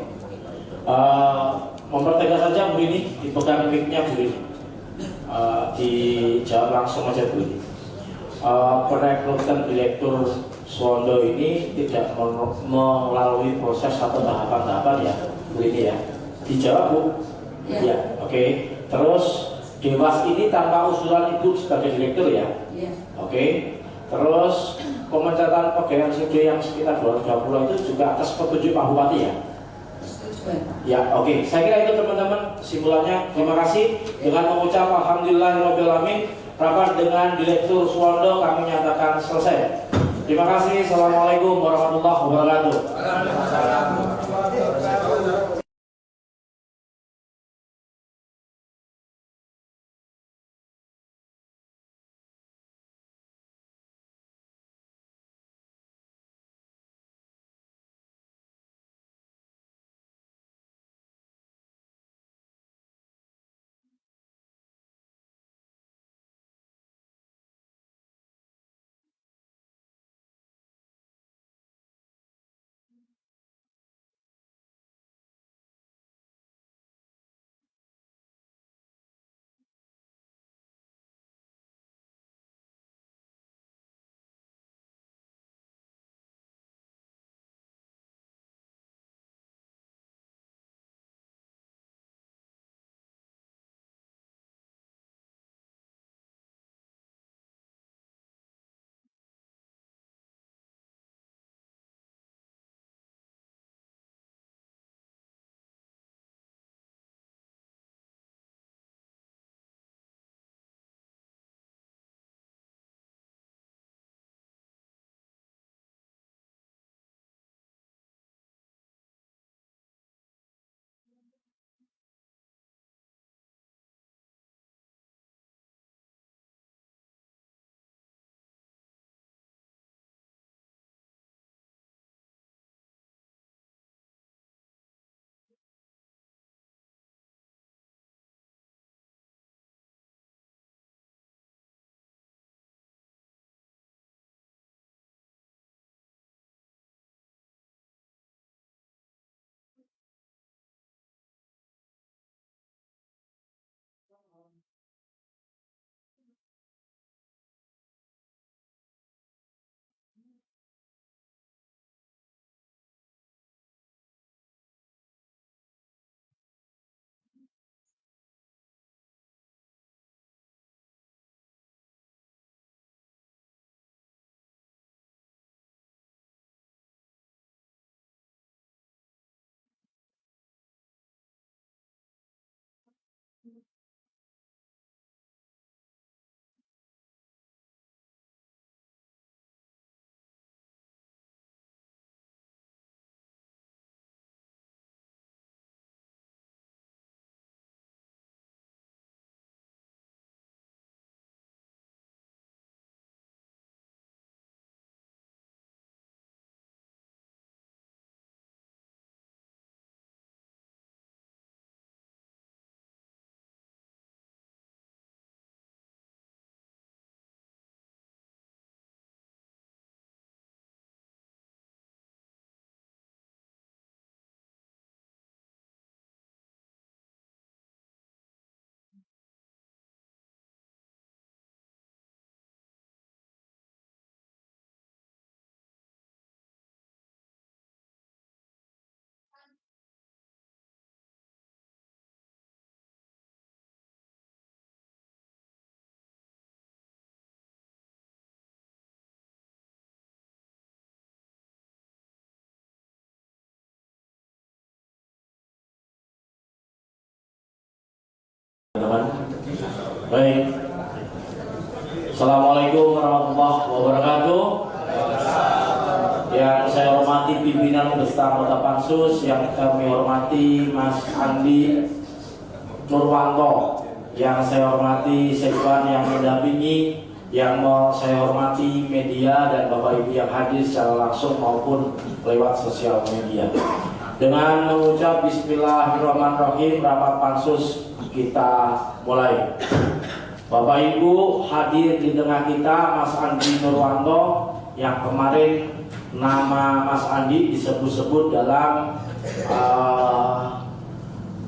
Mempertegas saja Bu ini, dipegang mic-nya Bu ini. Dijawab langsung aja Bu ini. Perekrutan direktur Suwondo ini tidak melalui proses atau tahapan-tahapan ya Bu ini ya. Dijawab Bu. Ya, oke. Terus Dewas ini tanpa usulan Ibu sebagai direktur ya. Oke. Terus pemecatan pegawai RSUD yang sekitar 220 itu juga atas petunjuk Pak Bupati ya. Ya, oke. Saya kira itu teman-teman simpulannya. Terima kasih. Dengan mengucap alhamdulillahirobbilalamin, rapat dengan Direktur Suwondo kami nyatakan selesai. Terima kasih. Assalamualaikum warahmatullahi wabarakatuh. Baik. Assalamualaikum warahmatullahi wabarakatuh. Yang saya hormati pimpinan beserta anggota Pansus, yang kami hormati Mas Andi Nurwanto, yang saya hormati Sekwan yang mendampingi, yang saya hormati media dan Bapak Ibu yang hadir secara langsung maupun lewat sosial media. Dengan mengucap Bismillahirrahmanirrahim, rapat Pansus kita mulai. Bapak Ibu hadir di tengah kita Mas Andi Nurwanto, yang kemarin nama Mas Andi disebut-sebut dalam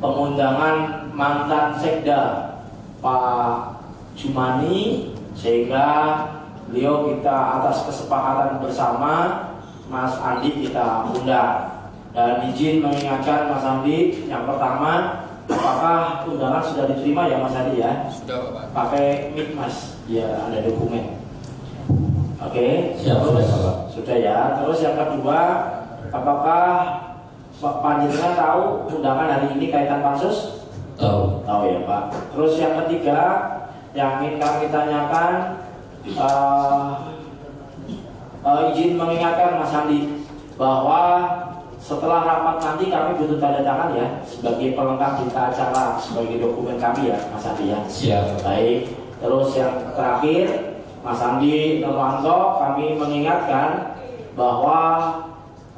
pengundangan mantan Sekda Pak Jumani, sehingga beliau kita atas kesepakatan bersama Mas Andi kita undang. Dan izin mengingatkan Mas Andi, yang pertama, apakah undangan sudah diterima ya Mas Andi ya? Sudah Pak. Pakai mic Mas, ya ada dokumen. Oke, siap, sudah ya. Terus yang kedua, apakah Pak Panjenengan tahu undangan hari ini kaitan Pansus? Tahu. Tahu ya Pak. Terus yang ketiga, yang ingin kami tanyakan, izin mengingatkan Mas Andi bahwa setelah rapat nanti kami butuh tanda tangan ya sebagai pelengkap berita acara, sebagai dokumen kami ya Mas Andi ya. Siap. Baik. Terus yang terakhir, Mas Andi Nurwanto, kami mengingatkan bahwa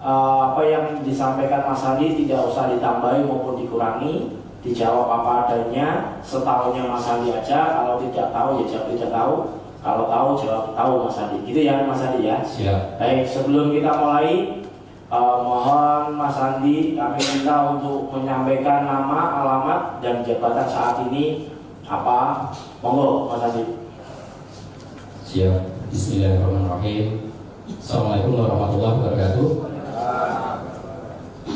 apa yang disampaikan Mas Andi tidak usah ditambahi maupun dikurangi, dijawab apa adanya, setahunya Mas Andi aja. Kalau tidak tahu ya jawab tidak tahu, kalau tahu jawab tahu Mas Andi. Gitu ya Mas Andi ya. Siap. Baik, sebelum kita mulai, mohon Mas Andi kami minta untuk menyampaikan nama, alamat, dan jabatan saat ini apa. Monggo Mas Andi. Siap. Bismillahirrahmanirrahim. Assalamualaikum warahmatullahi wabarakatuh.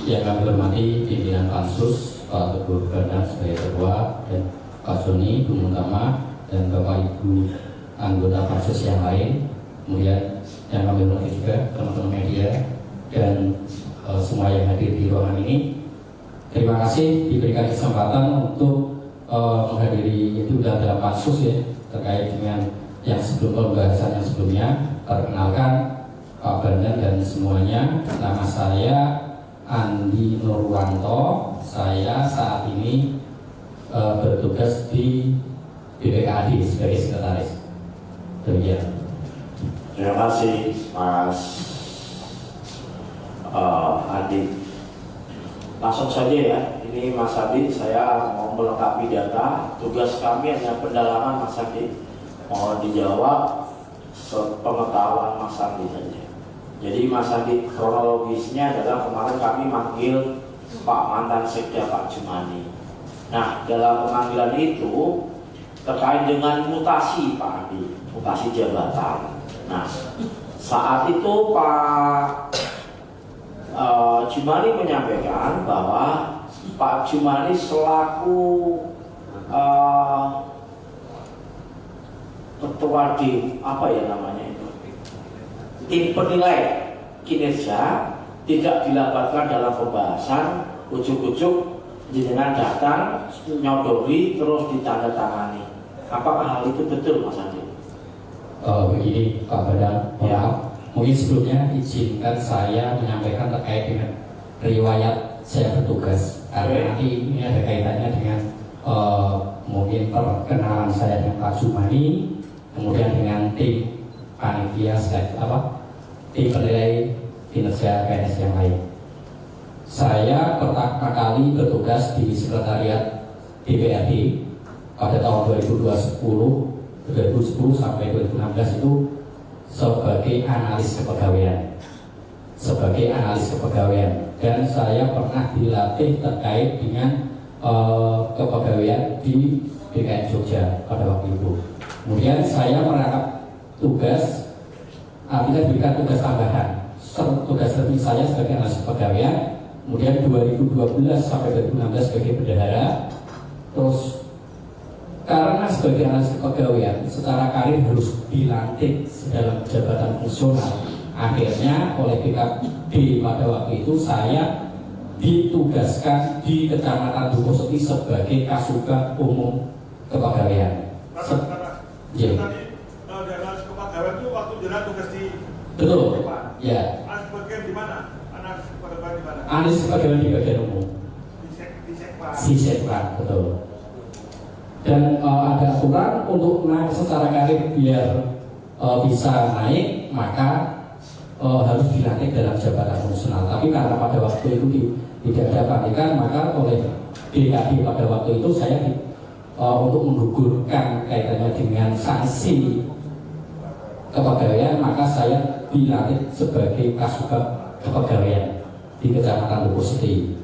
Yang kami hormati pimpinan Pansus, Pak Teguh Gandang sebagai ketua, dan Pak Joni, Bu Muntama, dan Bapak Ibu anggota Pansus yang lain. Kemudian yang kami hormati juga teman-teman media dan semua yang hadir di ruangan ini. Terima kasih diberikan kesempatan untuk menghadiri itu dalam Pansus ya, terkait dengan yang sebelum pembahasan yang sebelumnya. Perkenalkan Pak Bandan dan semuanya, nama saya Andi Nurwanto. Saya saat ini bertugas di BPKAD sebagai sekretaris. Demikian. Terima kasih Mas Andi. Langsung saja ya, ini Mas Andi, saya mau melengkapi data. Tugas kami hanya pendalaman Mas Andi. Mohon dijawab sepengetahuan Mas Andi saja. Jadi Mas Andi, kronologisnya adalah kemarin kami manggil Pak mantan Sekda Pak Jumani. Nah, dalam pemanggilan itu terkait dengan mutasi Pak Andi, mutasi jabatan. Nah, saat itu Pak Jumani menyampaikan bahwa Pak Jumani selaku ketua di apa ya namanya itu, tim penilai kinerja, tidak dilaporkan dalam pembahasan, ujuk-ujuk jenengan datang nyodori terus ditandatangani. Apakah hal itu betul Mas Andi? Begini Pak Badang, ya. Mungkin sebelumnya izinkan saya menyampaikan terkait dengan riwayat saya bertugas, karena nanti ini ada kaitannya dengan mungkin perkenalan saya dengan Pak Jumani, kemudian dengan tim panitia tim penilai kinerja PNS yang lain. Saya pertama kali bertugas di sekretariat DPRD pada tahun 2010 sampai 2016 itu sebagai analis kepegawaian, dan saya pernah dilatih terkait dengan kepegawaian di DKN Jogja pada waktu itu. Kemudian saya merangkap tugas, artinya diberikan tugas tambahan, tugas resmi saya sebagai analis kepegawaian. Kemudian 2012 sampai 2016 sebagai bendahara. Terus karena sebagai analis kepegawaian secara karir harus dilantik dalam jabatan fungsional, akhirnya oleh BKD pada waktu itu saya ditugaskan di Kecamatan Dukoseti sebagai Kasubag Umum Kepegawaian. Tadi daerah kepegawaian itu waktu jalan tugas di betul, ya. Anak bagian di mana? Anak kepegawaian di mana? Anak kepegawaian di bagian umum. Di Sekpan, betul. Dan ada aturan untuk naik secara karir biar bisa naik, maka harus dilantik dalam jabatan fungsional. Tapi karena pada waktu itu tidak ada panikan, maka oleh BKD pada waktu itu saya untuk menggugurkan kaitannya dengan sanksi kepegawaian, maka saya dilantik sebagai Kasubag Kepegawaian di Kecamatan Dukuhseti.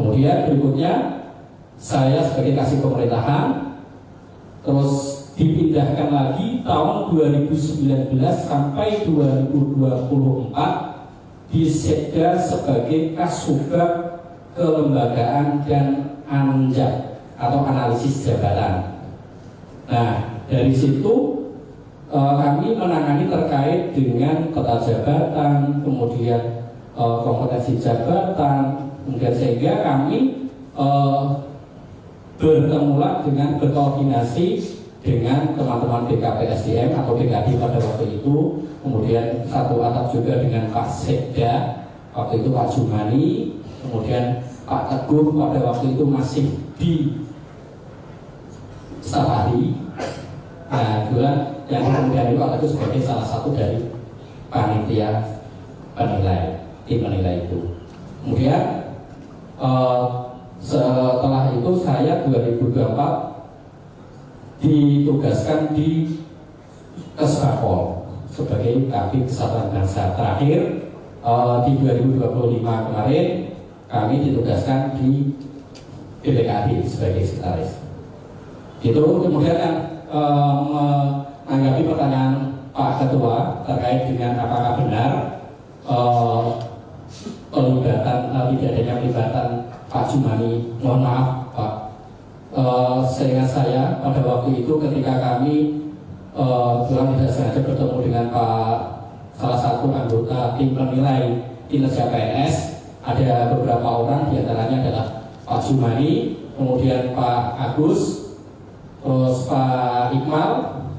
Kemudian berikutnya saya sebagai kasih pemerintahan terus dipindahkan lagi tahun 2019 sampai 2024 di Sekda sebagai Kasubag Kelembagaan dan Anjak atau analisis jabatan. Nah, dari situ kami menangani terkait dengan peta jabatan, kemudian kompetensi jabatan, kemudian sehingga kami bertemulah dengan berkoordinasi dengan teman-teman BKPSDM atau BKD pada waktu itu, kemudian satu atap juga dengan Pak Sekda waktu itu Pak Jumani, kemudian Pak Teguh pada waktu itu masih di Safari. Nah, kemudian yang kemudian itu Pak Teguh sebagai salah satu dari panitia penilai, tim penilai itu. Kemudian setelah itu saya 2024 ditugaskan di Kesbangpol sebagai Kabid Kesatuan Bangsa. Terakhir di 2025 kemarin kami ditugaskan di BPKD sebagai sekretaris. Itu kemudian menanggapi pertanyaan Pak Ketua terkait dengan apakah benar pelibatan tidak adanya pelibatan Pak Jumani. Mohon maaf Pak, seingat saya pada waktu itu ketika kami pulang tidak sengaja bertemu dengan salah satu anggota tim penilai kinerja PNS, ada beberapa orang diantaranya adalah Pak Jumani, kemudian Pak Agus, terus Pak Iqmal,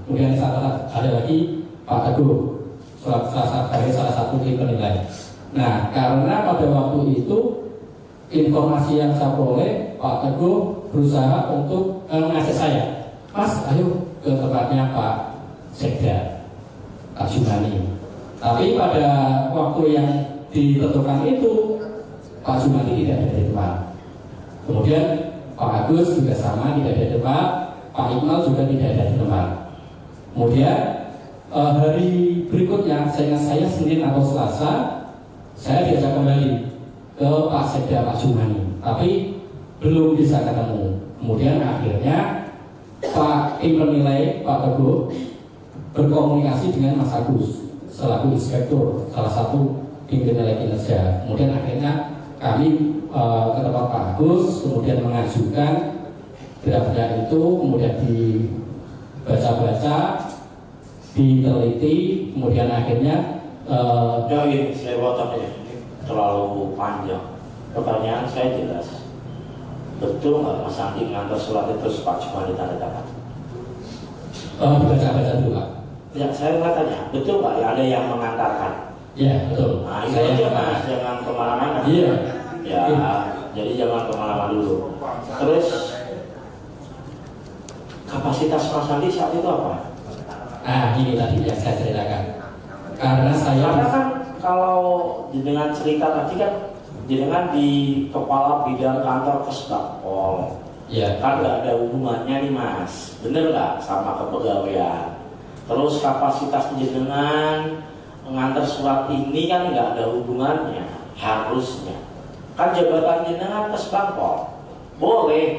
kemudian ada lagi Pak Teguh, salah satu tim penilai. Nah, karena pada waktu itu informasi yang saya peroleh, Pak Teguh berusaha untuk mengajak saya, Mas, ayo ke tempatnya Pak Sekda, Pak Jumani. Tapi pada waktu yang ditentukan itu, Pak Jumani tidak ada di tempat. Kemudian Pak Agus juga sama, tidak ada di tempat. Pak Iqmal juga tidak ada di tempat. Kemudian hari berikutnya, saya Senin atau Selasa, saya diajak kembali ke Pak Sekda, Pak Jumani, tapi belum bisa ketemu. Kemudian akhirnya Pak tim penilai, Pak Teguh, berkomunikasi dengan Mas Agus selaku inspektur salah satu tim penilai kinerja. Kemudian akhirnya kami ke tempat Pak Agus, kemudian mengajukan draftnya itu, kemudian dibaca-baca, diteliti, kemudian akhirnya ini saya potong ya, ini terlalu panjang. Pertanyaan saya jelas, betul nggak Mas Andi ngantar surat itu Pak Jumani tanda tangan? Baca-baca dulu Pak. Ya, saya mau tanya, betul nggak ya ada yang mengantarkan? Iya, betul. Nah, itu aja Mas, jangan kemana-mana. Iya. Ya, jadi jangan kemana-mana dulu. Terus, kapasitas Mas Andi saat itu apa? Ini tadi yang saya ceritakan. Karena kan kalau dengan cerita tadi kan jenengan di kepala bidang kantor Kesbangpol, ya, kan nggak ada hubungannya nih Mas, bener nggak sama kepegawaian? Terus kapasitas jenengan mengantar surat ini kan nggak ada hubungannya, harusnya kan jabatan jenengan Kesbangpol, boleh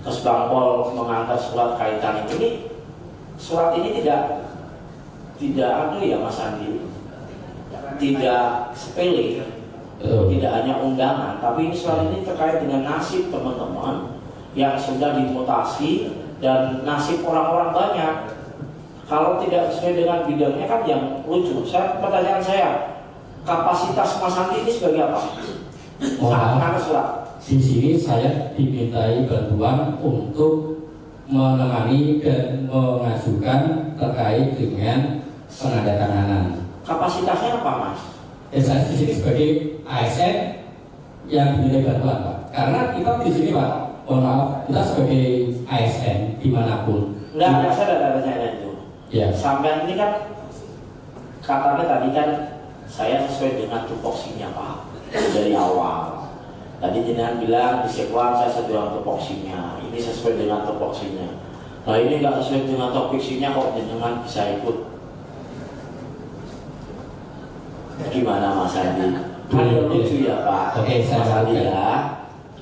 Kesbangpol mengantar surat kaitan ini. Surat ini tidak ya Mas Andi, tidak sepele, tidak hanya undangan, tapi ini surat ini terkait dengan nasib teman-teman yang sudah dimutasi dan nasib orang-orang banyak. Kalau tidak sesuai dengan bidangnya kan yang lucu. Pertanyaan saya, kapasitas Mas Andi ini sebagai apa? Saat mengantar surat. Di sini saya dimintai bantuan untuk menemani dan mengajukan terkait dengan penandatanganan. Kapasitasnya apa, Mas? Saya di sini sebagai ASN yang dinilai bantuan, Pak. Karena kita di sini, Pak, mohon maaf, kita sebagai ASN dimanapun. Enggak, saya ada tanya itu. Ya. Sampai ini kan katanya tadi kan saya sesuai dengan tupoksinya, Pak, dari awal. Tadi jenengan bilang di Sekwan saya sesuai dengan tupoksinya. Ini sesuai dengan tupoksinya. Nah ini nggak sesuai dengan tupoksinya kok jenengan bisa ikut. Gimana Mas Adi? Kan lucu ya Pak. Oke, saya Mas Adi sampaikan. ya.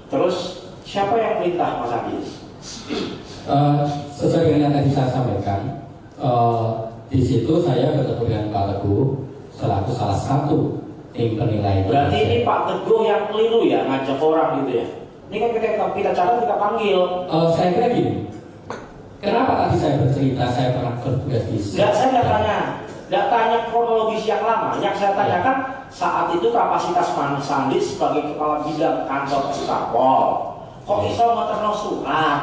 Terus siapa yang perintah Mas Adi? Sesuai dengan yang tadi saya sampaikan, di situ saya bertemu dengan Pak Teguh selaku salah satu tim penilai. Berarti ini Pak Teguh yang keliru ya ngajak orang gitu ya? Ini kan kita catat kita panggil. Saya kira gini, kenapa tadi saya bercerita saya pernah bertugas di sini? Saya nggak tanya kronologis yang lama. Yang saya tanyakan saat itu kapasitas Mas Andi sebagai kepala bidang kantor Stapol. Kok iso ngeterno surat?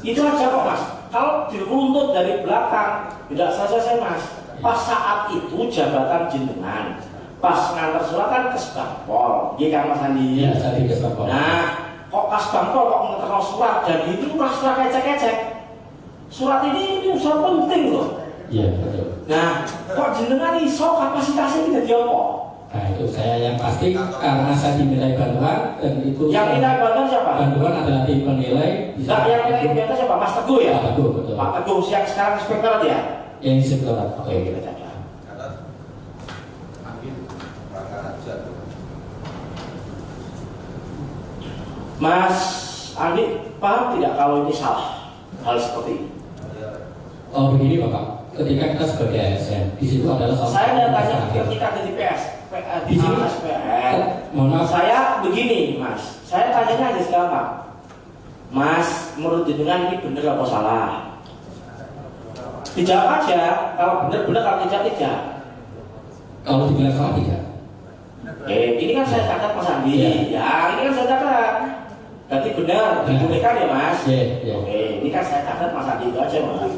Itu aja kok Mas. Kalau diruntut dari belakang, tidak selesai Mas. Pas saat itu jabatan jenengan, pas ngantar surat kan ke Stapol, iya kan Mas Andi? Iya, saya di Stapol. Nah, kok pas Stapol kok ngeterno surat dan itu surat kecek-kecek. Surat ini urusan penting loh. Iya, betul. Nah, kok jenengan iso kapasitasnya tidak diopo? Nah itu saya yang pasti karena saya dimintai bantuan dan itu yang minta bantuan siapa? Bantuan adalah tim penilai. Nah, yang minta bantuan siapa? Mas Teguh ya? Pak Teguh, betul. Pak Teguh yang sekarang inspektorat ya? Yang inspektorat. Oke, kita catat. Mas Andi paham tidak kalau ini salah hal seperti ini? Oh begini Bapak, ketika kita sebagai ASN di situ adalah saya ada tanya ketika di PS di sini SPN. Mohon maaf. Saya begini Mas, saya tanya aja sekarang Mas, menurut jenengan ini benar apa salah? Dijawab aja, kalau benar-benar, kalau tidak. Kalau dibilang salah tidak. Ini kan saya catat Mas Andi. Ya, ini kan saya catat. Berarti benar, dibolehkan ya Mas? Iya. Ini kan saya catat Mas Andi itu aja Mas.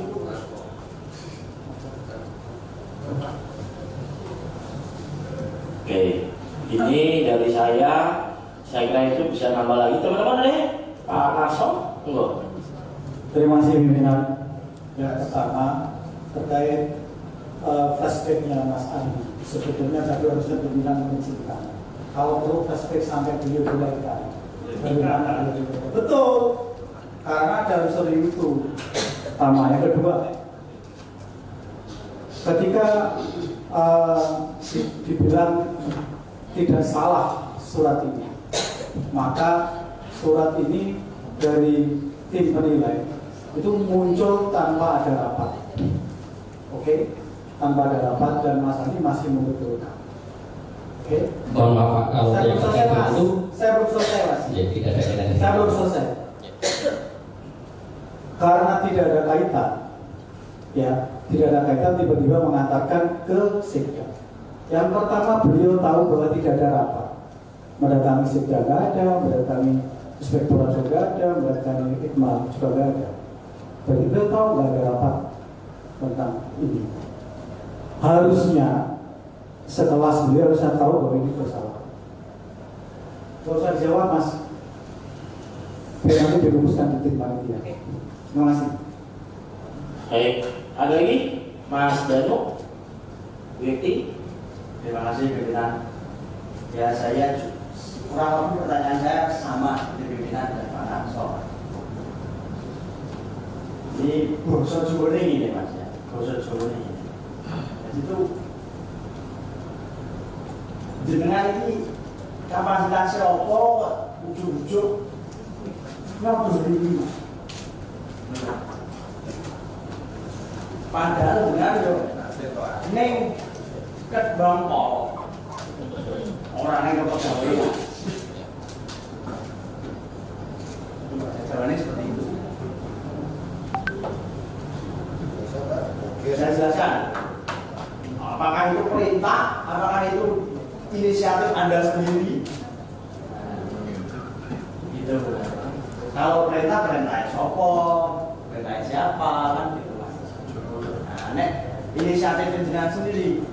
Ini dari saya kira itu bisa nambah lagi teman-teman deh. Pak Narso, enggak. Terima kasih pimpinan. Yang pertama terkait flashbacknya Mas Andi. Sebetulnya tadi harusnya pimpinan mengizinkan. Kalau perlu flashback sampai beliau dilahirkan. Bagaimana? Betul. Karena ada unsur itu. Pertama, yang kedua, ketika dibilang tidak salah surat ini, maka surat ini dari tim penilai itu muncul tanpa ada rapat. Oke, tanpa ada rapat dan Mas Andi masih membetulkan. Oke. Mohon maaf Pak, kalau saya belum selesai Mas. itu Saya belum selesai Mas. ya tidak ada kaitannya. Saya belum selesai. Karena tidak ada kaitan, ya tidak ada kaitan tiba-tiba mengatakan ke Sekda. Yang pertama beliau tahu bahwa tidak ada rapat. Mendatangi Sekda nggak ada, mendatangi inspektorat juga ada, mendatangi Ikmal juga nggak ada. Jadi beliau tahu nggak ada rapat tentang ini. Harusnya sekelas beliau harusnya tahu bahwa ini bersalah. Kalau saya jawab Mas, biar nanti dirumuskan di tim panitia. Terima kasih. Baik, ada lagi Mas Danu, Witi. Terima kasih pimpinan. Ya saya kurang lebih pertanyaan saya sama seperti pimpinan dan Pak Narso. Ini bosok jubone ini Mas ya, bosok jubone ini. Jadi itu jenengan ini kapasitasnya apa ujuk-ujuk ngobrol ini. Padahal benar yo neng ket bangkok orang yang kepegawaian. Jawabannya seperti itu. Saya jelaskan. Apakah itu perintah? Apakah itu inisiatif Anda sendiri? Gitu. Kalau perintah sopo. siapa kan gitu mas. Nah, nek inisiatif jenengan sendiri,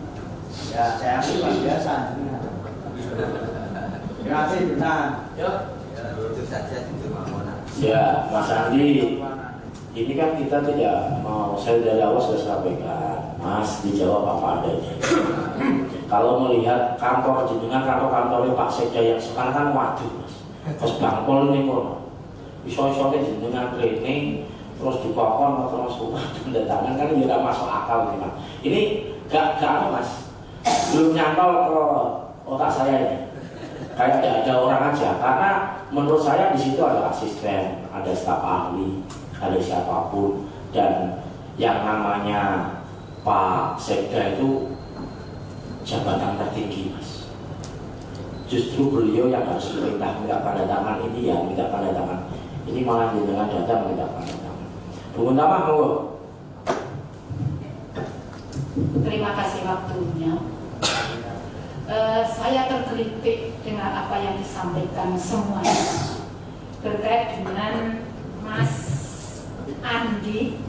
ya saya akui luar biasa jenengan. Terima kasih benar. Itu saja Ya, Mas Andi, ini kan kita tidak mau, saya dari awal sudah sampaikan, Mas dijawab apa adanya. Kalau melihat kantor jenengan, kantornya Pak Sekda yang sekarang kan waduh Mas, terus bangkol ini kok, iso-isonya jenengan training, terus dikokon terus pendatangan kan tidak masuk akal nih Mas. Ini gak Mas, belum nyantol ke otak saya ini. Kayak ada orang aja, karena menurut saya di situ ada asisten, ada staf ahli, ada siapapun, dan yang namanya Pak Sekda itu jabatan tertinggi Mas. Justru beliau yang harus minta tanda tangan ini ya, minta tanda tangan. Ini malah dengan datang minta tanda tangan. Bung Tama, monggo. Terima kasih waktunya. Saya tergelitik dengan apa yang disampaikan semuanya terkait dengan Mas Andi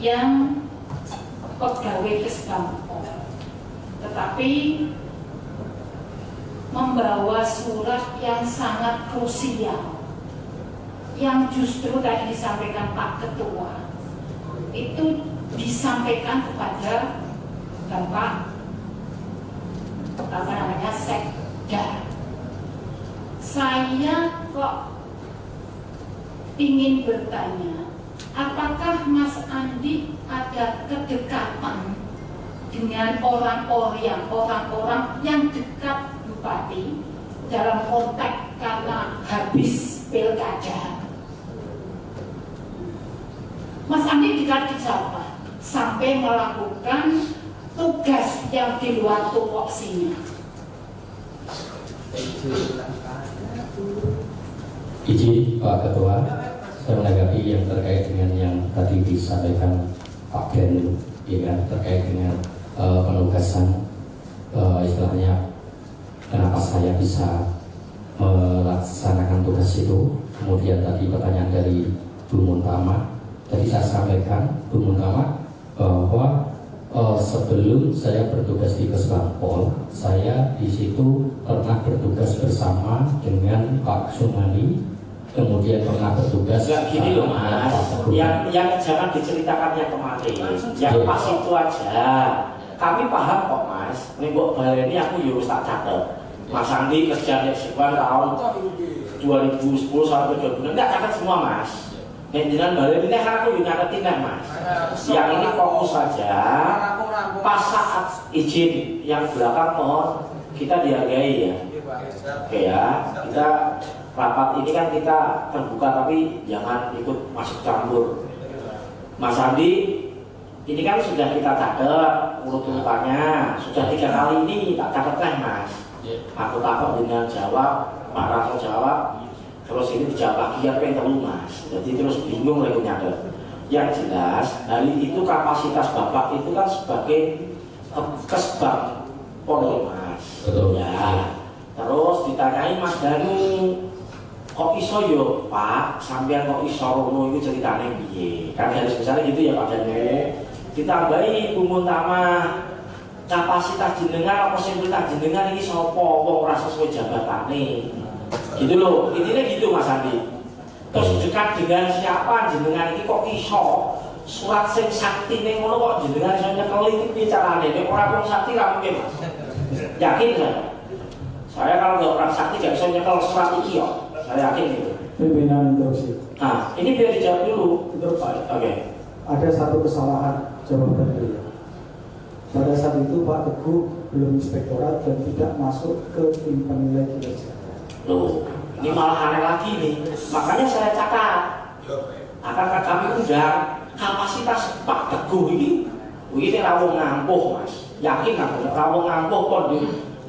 yang pegawai Kesbangpol, tetapi membawa surat yang sangat krusial yang justru tadi disampaikan Pak Ketua itu disampaikan kepada Bapak Sekda. Saya kok ingin bertanya, apakah Mas Andi ada kedekatan dengan orang-orang yang dekat Bupati dalam konteks karena habis pilkada? Mas Andi dekat di siapa? Sampai melakukan tugas yang di luar tupoksinya. Izin Pak Ketua, saya menanggapi yang terkait dengan yang tadi disampaikan Pak Gen, ya kan, terkait dengan penugasan istilahnya kenapa saya bisa melaksanakan tugas itu. Kemudian tadi pertanyaan dari Bu Muntama, tadi saya sampaikan Bu Muntama bahwa sebelum saya bertugas di Kesbangpol, saya di situ pernah bertugas bersama dengan Pak Sumani, kemudian pernah bertugas. Enggak gini loh Mas, yang jangan diceritakan yang kemarin, yang pas itu aja. Kami paham kok Mas, ini Mbok Baleni aku yurus tak catat. Mas Andi kerja di sekitar tahun 2010 sampai 2006, enggak catat semua Mas. Dengan Baleni ini kan aku nyatetin Mas. Yang ini fokus saja. Pas saat izin yang belakang mohon kita dihargai ya. Oke ya, kita rapat ini kan kita terbuka tapi jangan ikut masuk campur. Mas Andi, ini kan sudah kita catat urut-urutannya, sudah 3 kali ini tak catat Mas. Aku takut dengan jawab, Pak Rasul jawab, terus ini dijawab lagi apa yang perlu Mas. Jadi terus bingung lagi nyadar. Yang jelas hari itu kapasitas Bapak itu kan sebagai Kesbangpol Mas. Betul. Ya. Terus ditanyai Mas Danu, kok iso yo Pak, sampean kok iso rono itu ceritane piye? Kan harus misalnya gitu ya Pak Danu. Ditambahi Bu Muntama, kapasitas jenengan apa sing perintah jenengan iki sapa wong ora sesuai jabatane. Gitu loh, intinya gitu Mas Andi. Terus dekat dengan siapa jenengan ini kok iso surat sing sakti ning ngono kok jenengan iso nyekel iki piye carane? Nek ora wong sakti ra mungkin Mas. Yakin saya kalau nggak orang sakti nggak bisa nyekel surat iki ya. Saya yakin gitu. Pimpinan interupsi. Nah, ini biar dijawab dulu. Interupsi. Oke. Ada satu kesalahan jawaban beliau. Pada saat itu Pak Teguh belum inspektorat dan tidak masuk ke tim penilai kinerja. Loh, ini malah aneh lagi nih. Makanya saya catat. Akan kami undang kapasitas Pak Teguh ini rawong ngampuh Mas. Yakin aku rawong ngampuh kok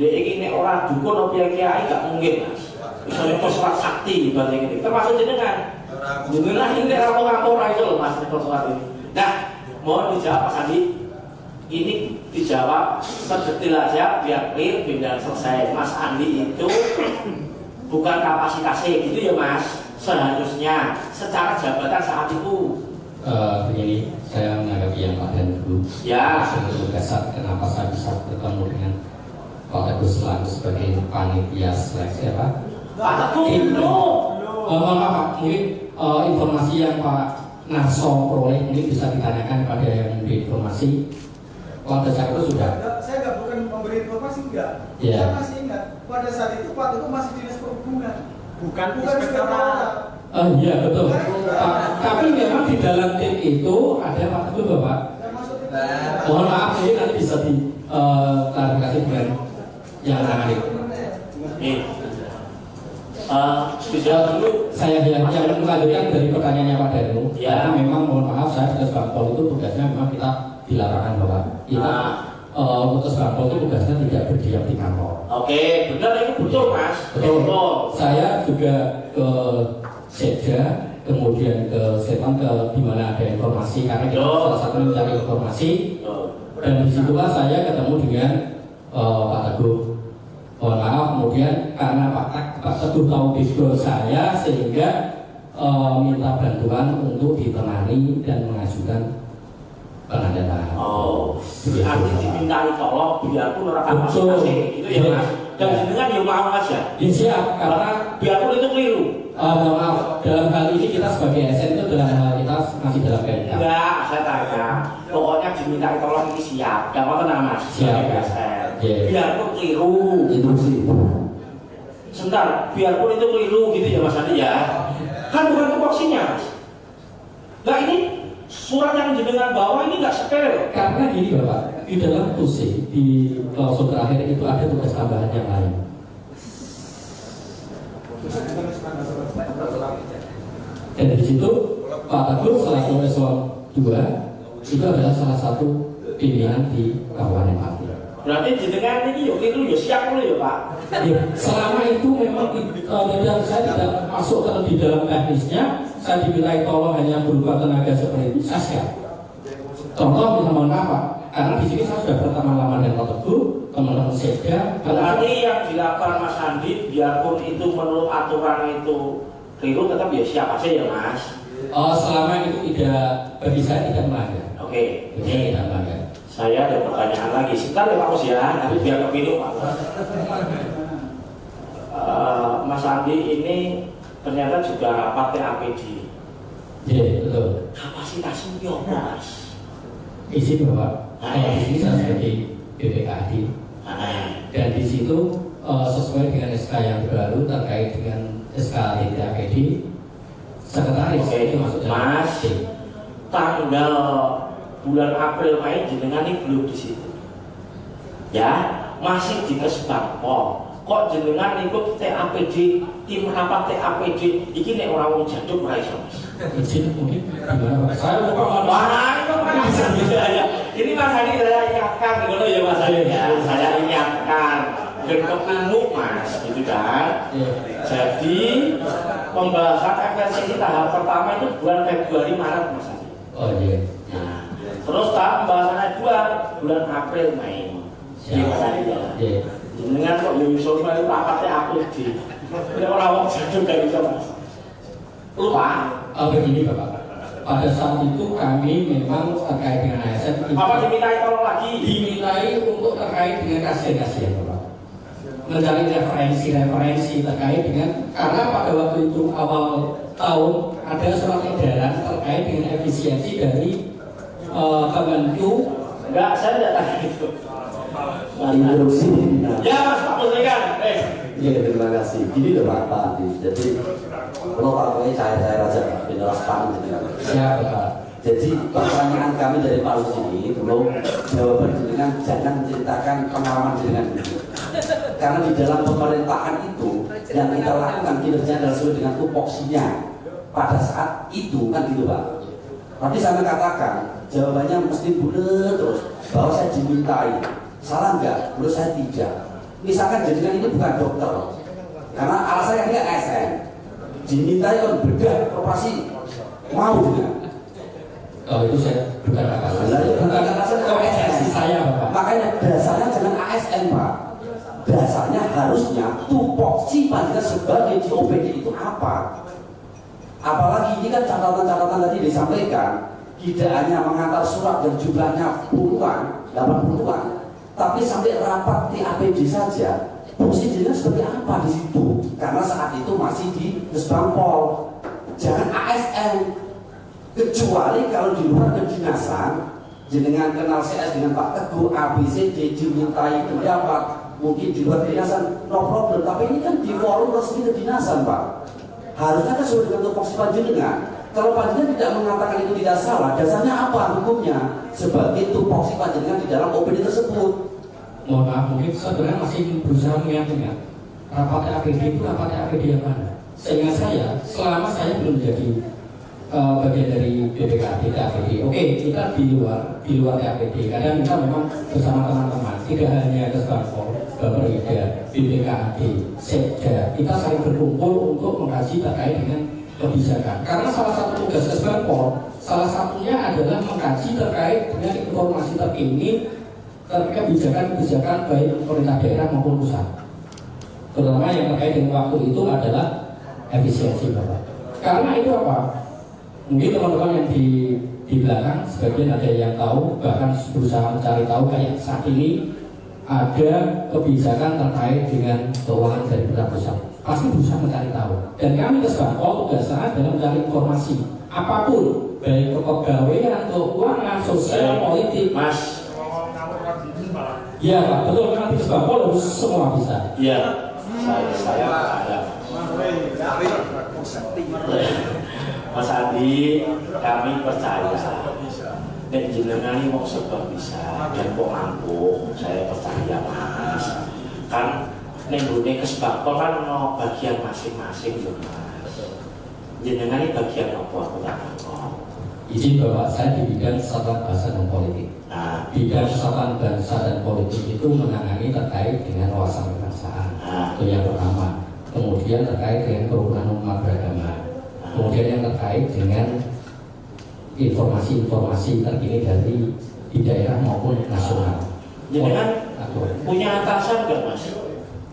dia ini orang dukun atau kiai gak mungkin Mas. Misalnya itu surat sakti dibanding ini. Termasuk jenengan. Jenengan ini rawong ngampuh itu loh Mas itu surat ini. Nah, mohon dijawab Mas Andi. Ini dijawab sedetil aja biar clear, biar selesai. Mas Andi itu bukan kapasitasnya gitu ya Mas. Seharusnya secara jabatan saat itu Begini, saya menanggapi yang Pak Dan dulu. Ya. Dasar kenapa saya bisa bertemu dengan Pak Agus selaku sebagai panitia seleksi apa? Pak Teguh Mohon maaf Pak, mungkin informasi yang Pak Narso peroleh mungkin bisa ditanyakan pada yang memberi informasi. Pada saat itu sudah. Saya nggak bukan memberi informasi enggak. Ya. Saya masih ingat pada saat itu Pak Teguh masih dinas perhubungan. Bukan inspektorat. Iya betul. Tapi memang di dalam tim itu ada Pak Teguh Bapak. Mohon maaf ini nanti bisa diklarifikasi dengan yang menangani. Sudah dulu saya yang melanjutkan dari pertanyaannya Pak Danu. Ya. Karena memang mohon maaf saya tugas Bangpol itu tugasnya memang kita dilarangkan bahwa kita tugas Bangpol itu tugasnya tidak berdiam di kantor. Oke, benar itu betul Mas. Betul. Saya juga ke Sekda, kemudian ke Setan ke di mana ada informasi karena kita salah satu mencari informasi. Dan disitulah saya ketemu dengan Pak Teguh. Mohon maaf kemudian karena Pak Teguh tahu background saya sehingga minta bantuan untuk ditemani dan mengajukan penandatanganan. Oh, berarti dimintai tolong biarpun orang masing-masing itu ya Mas. Dan jenengan ya mau aja. Ya siap karena biarpun itu keliru. Mohon maaf dalam hal ini kita sebagai SN itu dalam hal kita masih dalam PNK. Enggak, saya tanya. Pokoknya dimintai tolong ini siap. Gak apa-apa Mas. Siap. Biarpun keliru. Itu sih. Sebentar, biarpun itu keliru gitu ya Mas Andi ya. Kan bukan tupoksinya Mas. Nah ini surat yang jenengan bawa ini nggak steril. Karena gini Bapak, di dalam tusi di klausul terakhir itu ada tugas tambahan yang lain. Dan di situ Pak Teguh selaku eselon 2 itu adalah salah satu pimpinan di Kabupaten Pati. Berarti jenengan ini yuk itu yuk siap dulu ya Pak. Ya, selama itu memang saya tidak masuk ke di dalam teknisnya, saya dimintai tolong hanya berupa tenaga seperti itu, saya siap. Contoh bisa mohon maaf Pak, karena di sini saya sudah berteman-teman dengan Pak Teguh, teman-teman Sekda. Berarti yang dilakukan Mas Andi, biarpun itu menurut aturan itu keliru, tetap ya siap aja ya Mas. Selama itu tidak bagi saya tidak melanggar. Oke, ini tidak melanggar. Saya ada pertanyaan lagi. Sebentar ya Pak Bos ya, nanti biar kepilih Pak Bos. Mas Andi ini ternyata juga partai APD. Iya betul. Kapasitasnya ya Mas. Isi Bapak. Di sini saya sebagai BPKAD. Dan di situ sesuai dengan SK yang baru terkait dengan SK APD, sekretaris itu masuk dalam Mas. Tanggal bulan April Mei jenengan ini belum di situ. Ya, masih di Kesbangpol. Kok jenengan ikut TAPD, tim rapat TAPD, ini nek orang mau jaduk ora iso Mas. Izin mungkin gimana Pak? Saya lupa Ini Mas Andi saya ingatkan gitu ya Mas Andi ya. Saya ingatkan dan ketemu Mas gitu kan. Jadi pembahasan FSC tahap pertama itu bulan Februari Maret Mas Andi. Oh iya. Nah, terus tahap pembahasannya 2 bulan April Mei. Iya Mas Andi ya. Dengan kok Yusuf itu rapatnya APD. Udah orang jaduk gak bisa Mas. Lupa. Begini Bapak. Pada saat itu kami memang terkait dengan ASN. Apa dimintai tolong lagi? Dimintai untuk terkait dengan kasihan Bapak. Mencari referensi terkait dengan karena pada waktu itu awal tahun ada surat edaran terkait dengan efisiensi dari Kemenku. Enggak, saya tidak tanya itu. Instruksi. Ya Mas Pak Muslikan. Iya terima kasih. Gini loh Pak Andi. Jadi kalau Pak Andi saya raja Binoras Pan. Siapa? Jadi pertanyaan kami dari Pak Lus ini belum jawaban dengan jangan menceritakan pengalaman dengan itu. Karena di dalam pemerintahan itu yang kita lakukan kinerja adalah sesuai dengan tupoksinya pada saat itu kan gitu Pak. Tapi saya katakan jawabannya mesti benar terus bahwa saya dimintai. Salah enggak? Menurut saya tidak. Misalkan jadikan ini bukan dokter, karena alasannya dia ASN, dimintai kan bedah operasi mau juga. Oh itu saya bukan alasan. Bukan alasan ASN saya Bapak. Makanya dasarnya jangan ASN Pak. Dasarnya harusnya tupoksi panitia sebagai di OPD itu apa? Apalagi ini kan catatan-catatan tadi disampaikan, tidak hanya mengantar surat yang jumlahnya puluhan, 80-an, tapi sampai rapat TAPD saja. Prosedurnya seperti apa di situ? Karena saat itu masih di Kesbangpol, jangan ASN. Kecuali kalau di luar kedinasan, jenengan kenal CS dengan Pak Teguh, ABCD, dimintai pendapat, mungkin di luar kedinasan, no problem. Tapi ini kan di forum resmi kedinasan, Pak. Harusnya kan sesuai dengan tupoksi panjenengan. Kalau panjenengan tidak mengatakan itu tidak salah, dasarnya apa hukumnya? Sebagai tupoksi panjenengan di dalam opini tersebut. Mohon maaf, mungkin sebenarnya masih berusaha mengingat rapat APD itu rapat APD yang mana? Seingat saya, selama saya belum jadi bagian dari BPKAD, APD. Oke, kita di luar APD. Kadang kita memang bersama teman-teman, tidak hanya Kesbangpol, Bapeda, BPKAD, Sekda. Kita saling berkumpul untuk mengkaji terkait dengan kebijakan. Karena salah satu tugas Kesbangpol, salah satunya adalah mengkaji terkait dengan informasi terkini terkait kebijakan-kebijakan baik pemerintah daerah maupun pusat. Terutama yang terkait dengan waktu itu adalah efisiensi, Bapak. Karena itu apa? Mungkin teman-teman yang di belakang sebagian ada yang tahu, bahkan berusaha mencari tahu kayak saat ini ada kebijakan terkait dengan keuangan dari pemerintah pusat. Pasti berusaha mencari tahu. Dan kami Kesbangpol tugasnya adalah mencari informasi apapun, baik kepegawaian, keuangan, sosial, politik, Mas. Iya Pak, betul, kan nanti Kesbangpol harus semua bisa. Iya, saya Mas Adi, kami percaya dan jenengan ini mau sebab bisa dan kok mampu, saya percaya Mas. Kan nenggune Kesbangpol kan mau bagian masing-masing loh Mas. Jenengan ini bagian apa aku tak tahu. Izin Bapak, saya di bidang Satuan Bahasa dan Politik. Nah, bidang Satuan Bahasa dan Politik itu menangani terkait dengan wawasan kebangsaan. Itu yang pertama. Kemudian terkait dengan kerukunan umat beragama. Kemudian yang terkait dengan informasi-informasi terkini dari di daerah maupun nasional. Jenengan punya atasan nggak Mas?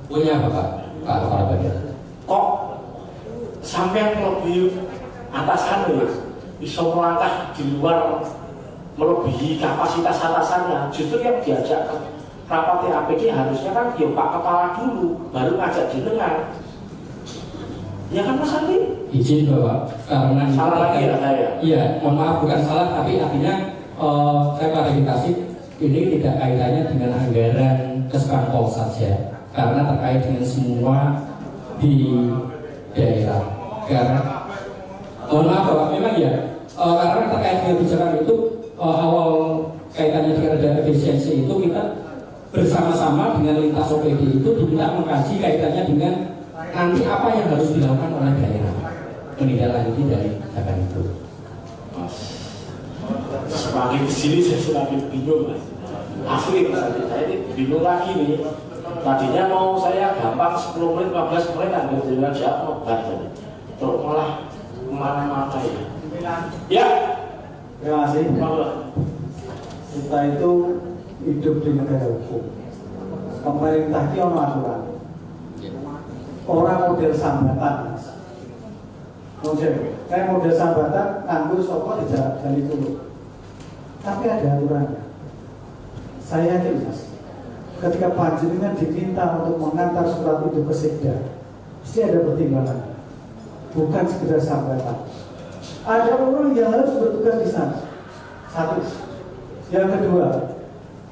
Punya Bapak, Pak Kepala Badan. Kok sampai lebih atasan loh? Bisa melangkah di luar melebihi kapasitas atasannya. Justru yang diajak ke rapat TAPD harusnya kan ya Pak Kepala dulu, baru ngajak jenengan. Ya kan Mas Andi? Izin Bapak, karena salah lagi ya saya? Iya, mohon maaf bukan salah, tapi artinya saya klarifikasi ini tidak kaitannya dengan anggaran Kesbangpol saja, karena terkait dengan semua di daerah. Karena mohon maaf Bapak, memang ya karena terkait dengan kebijakan itu awal kaitannya dengan ada efisiensi itu kita bersama-sama dengan lintas OPD itu diminta mengkaji kaitannya dengan nanti apa yang harus dilakukan oleh daerah menindaklanjuti dari kebijakan itu. Mas, semakin kesini saya semakin bingung Mas. Asli Mas, saya ini bingung lagi nih. Tadinya mau saya gampang 10 menit, 15 menit ambil jalan jawab nobar tadi. Terus malah kemana-mana ya. Ya. Terima kasih. Kita itu hidup di negara hukum. Pemerintah itu ono aturan. Orang model sambatan, Mas. Kayak model sambatan nganggur soko di jalan itu. Tapi ada aturannya. Saya yakin Mas, ketika panjenengan diminta untuk mengantar surat itu ke Sekda, pasti ada pertimbangan. Bukan sekedar sambatan. Ada orang yang harus bertugas di sana. Satu. Yang kedua,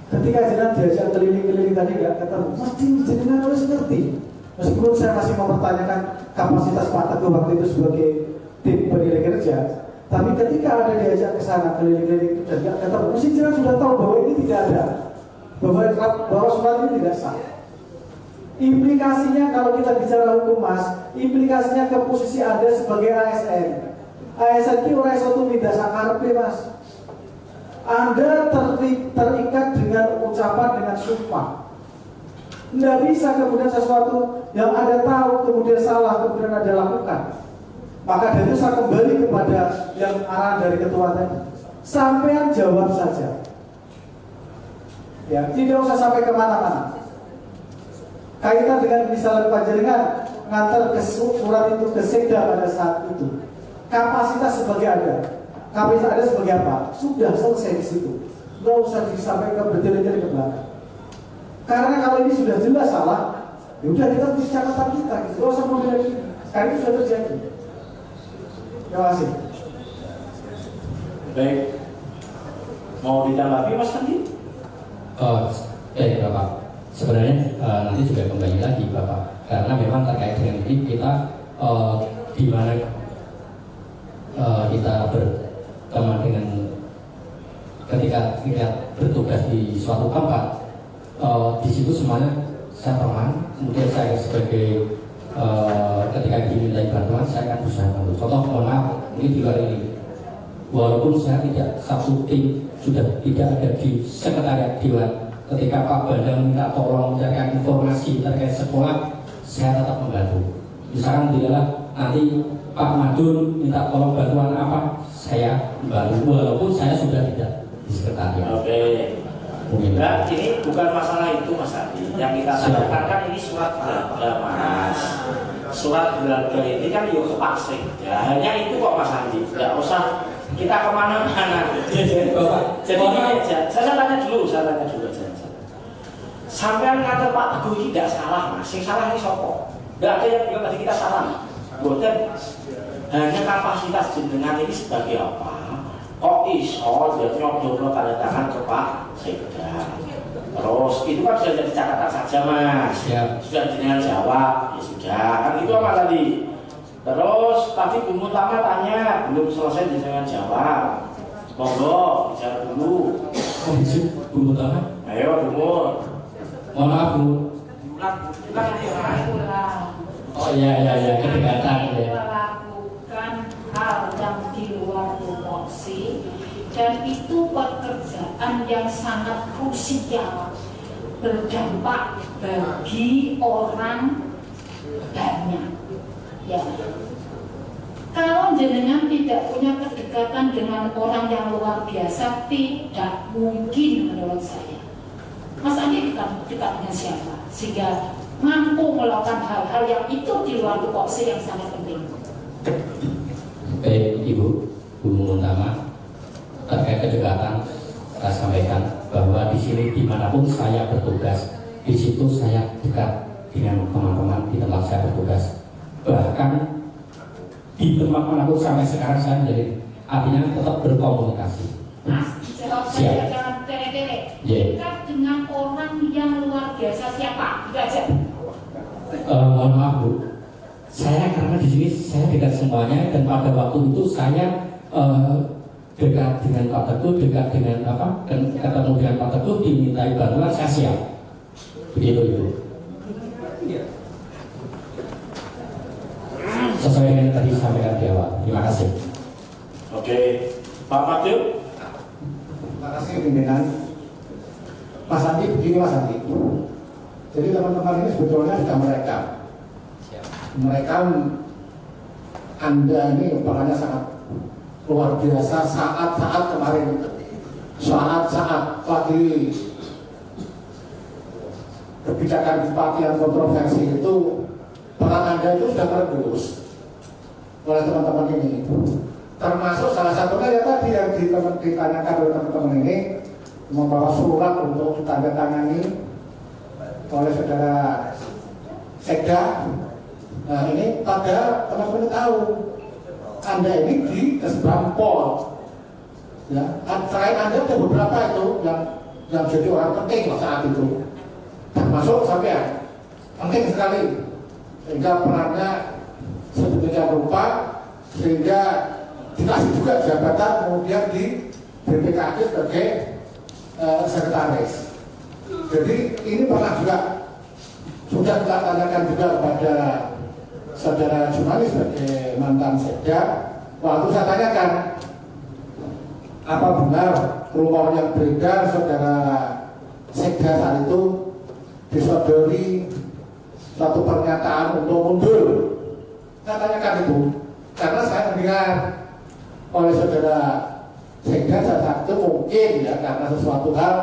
ketika jenengan diajak keliling-keliling tadi nggak ketemu, mesti jenengan harus ngerti. Meskipun saya masih mempertanyakan kapasitas Pak Teguh waktu itu sebagai tim penilai kerja, tapi ketika ada diajak ke sana keliling-keliling itu dan nggak ketemu, mesti jenengan sudah tahu bahwa ini tidak ada, bahwa surat ini tidak sah. Implikasinya kalau kita bicara hukum Mas, implikasinya ke posisi Anda sebagai ASN. ASN itu orang suatu minta sakarpe Mas. Anda terikat dengan ucapan, dengan sumpah. Tidak bisa kemudian sesuatu yang Anda tahu kemudian salah kemudian Anda lakukan. Maka dari itu saya kembali kepada yang arahan dari ketua tadi. Sampean jawab saja. Ya, tidak usah sampai kemana-mana. Kaitan dengan misalnya panjenengan ngantar ke surat itu ke Sekda pada saat itu. kapasitas sebagai ada, kapasitas ada sebagai apa? Sudah selesai di situ. Nggak usah disampaikan berdiri-diri ke belakang. Karena kalau ini sudah jelas salah, ya udah kita tulis catatan kita, gitu. Nggak usah membela diri. Karena itu sudah terjadi. Terima kasih. Baik. Mau ditanggapi Mas Andi? Bapak. Sebenarnya nanti juga kembali lagi Bapak, karena memang terkait dengan ini kita di mana kita berteman dengan ketika bertugas di suatu tempat, di situ semuanya saya pernah, kemudian saya sebagai ketika dimintai bantuan saya akan berusaha bantu. Contoh, mohon maaf, ini di luar ini, walaupun saya tidak satu tim sudah tidak ada di sekretariat Dewan, ketika Pak Bandang minta tolong mencarikan informasi terkait sekolah, saya tetap membantu. Misalkan tidaklah nanti Pak Madun minta tolong bantuan apa, saya membantu walaupun saya sudah tidak di sekretariat. Oke. Nah, ini bukan masalah itu Mas Adi. Yang kita tanyakan kan ini surat berharga Mas. Surat berharga ini kan yuk kepaksa. Ya hanya itu kok Mas Adi. Tidak usah kita kemana-mana. Jadi ini aja. Saya tanya dulu aja. Sampai kata Pak Teguh ini tidak salah Mas. Yang salah ini sopo. Tidak ada yang bilang tadi kita salah. Bukan hanya kapasitas jenengan ini sebagai apa? Kok iso dia nyoblo tanda tangan ke Pak Sekda. Terus itu kan sudah jadi catatan saja Mas. Ya. Sudah jenengan jawab, ya sudah. Kan itu apa tadi? Terus tadi Bu Mutama tanya, belum selesai jenengan jawab. Monggo bicara dulu. Oh, izin Bu Mutama. Ayo Bu. Mohon maaf Bu. Oh iya, kedekatan ya. Melakukan hal yang di luar tupoksi, dan itu pekerjaan yang sangat krusial, berdampak bagi orang banyak. Ya. Kalau jenengan tidak punya kedekatan dengan orang yang luar biasa, tidak mungkin menurut saya. Mas Andi dekat dengan siapa? Sehingga mampu melakukan hal-hal yang itu di luar tupoksi yang sangat penting. Baik Ibu, Bu Muntama, terkait kedekatan saya sampaikan bahwa di sini dimanapun saya bertugas, di situ saya dekat dengan teman-teman di tempat saya bertugas. Bahkan di tempat manapun sampai sekarang saya jadi artinya tetap berkomunikasi. Mas, jawab saya jangan tele-tele. Dekat dengan orang yang luar biasa siapa? Itu aja. Mohon maaf Bu, saya karena di sini saya dekat semuanya, dan pada waktu itu saya dekat dengan Pak Teguh, dekat dengan apa, dan ketemu dengan Pak Teguh, dimintai bantuan saya siap. Begitu Ibu. Sesuai dengan yang tadi sampaikan di awal. Terima kasih. Oke, Pak Madu. Terima kasih pimpinan. Mas Andi, begini Mas Andi. Jadi teman-teman ini sebetulnya sudah merekam Anda ini perannya sangat luar biasa saat-saat kemarin, saat-saat lagi kebijakan bupati yang kontroversi itu, peran Anda itu sudah terendus oleh teman-teman ini. Termasuk salah satunya ya tadi yang ditanyakan oleh teman-teman ini, membawa surat untuk ditandatangani oleh saudara Sekda. Nah ini pada teman-teman tahu Anda ini di Kesbangpol. Ya, selain Anda ada beberapa itu yang jadi orang penting saat itu, termasuk sampean penting sekali, sehingga perannya sebetulnya rupa, sehingga dikasih juga jabatan kemudian di BPKD sebagai sekretaris. Jadi ini pernah juga sudah kita tanyakan juga kepada saudara jurnalis sebagai mantan Sekda. Waktu saya tanyakan, apa benar rumor yang beredar saudara Sekda saat itu disodori suatu pernyataan untuk mundur? Saya tanyakan itu karena saya mendengar oleh saudara Sekda saat itu mungkin ya karena sesuatu hal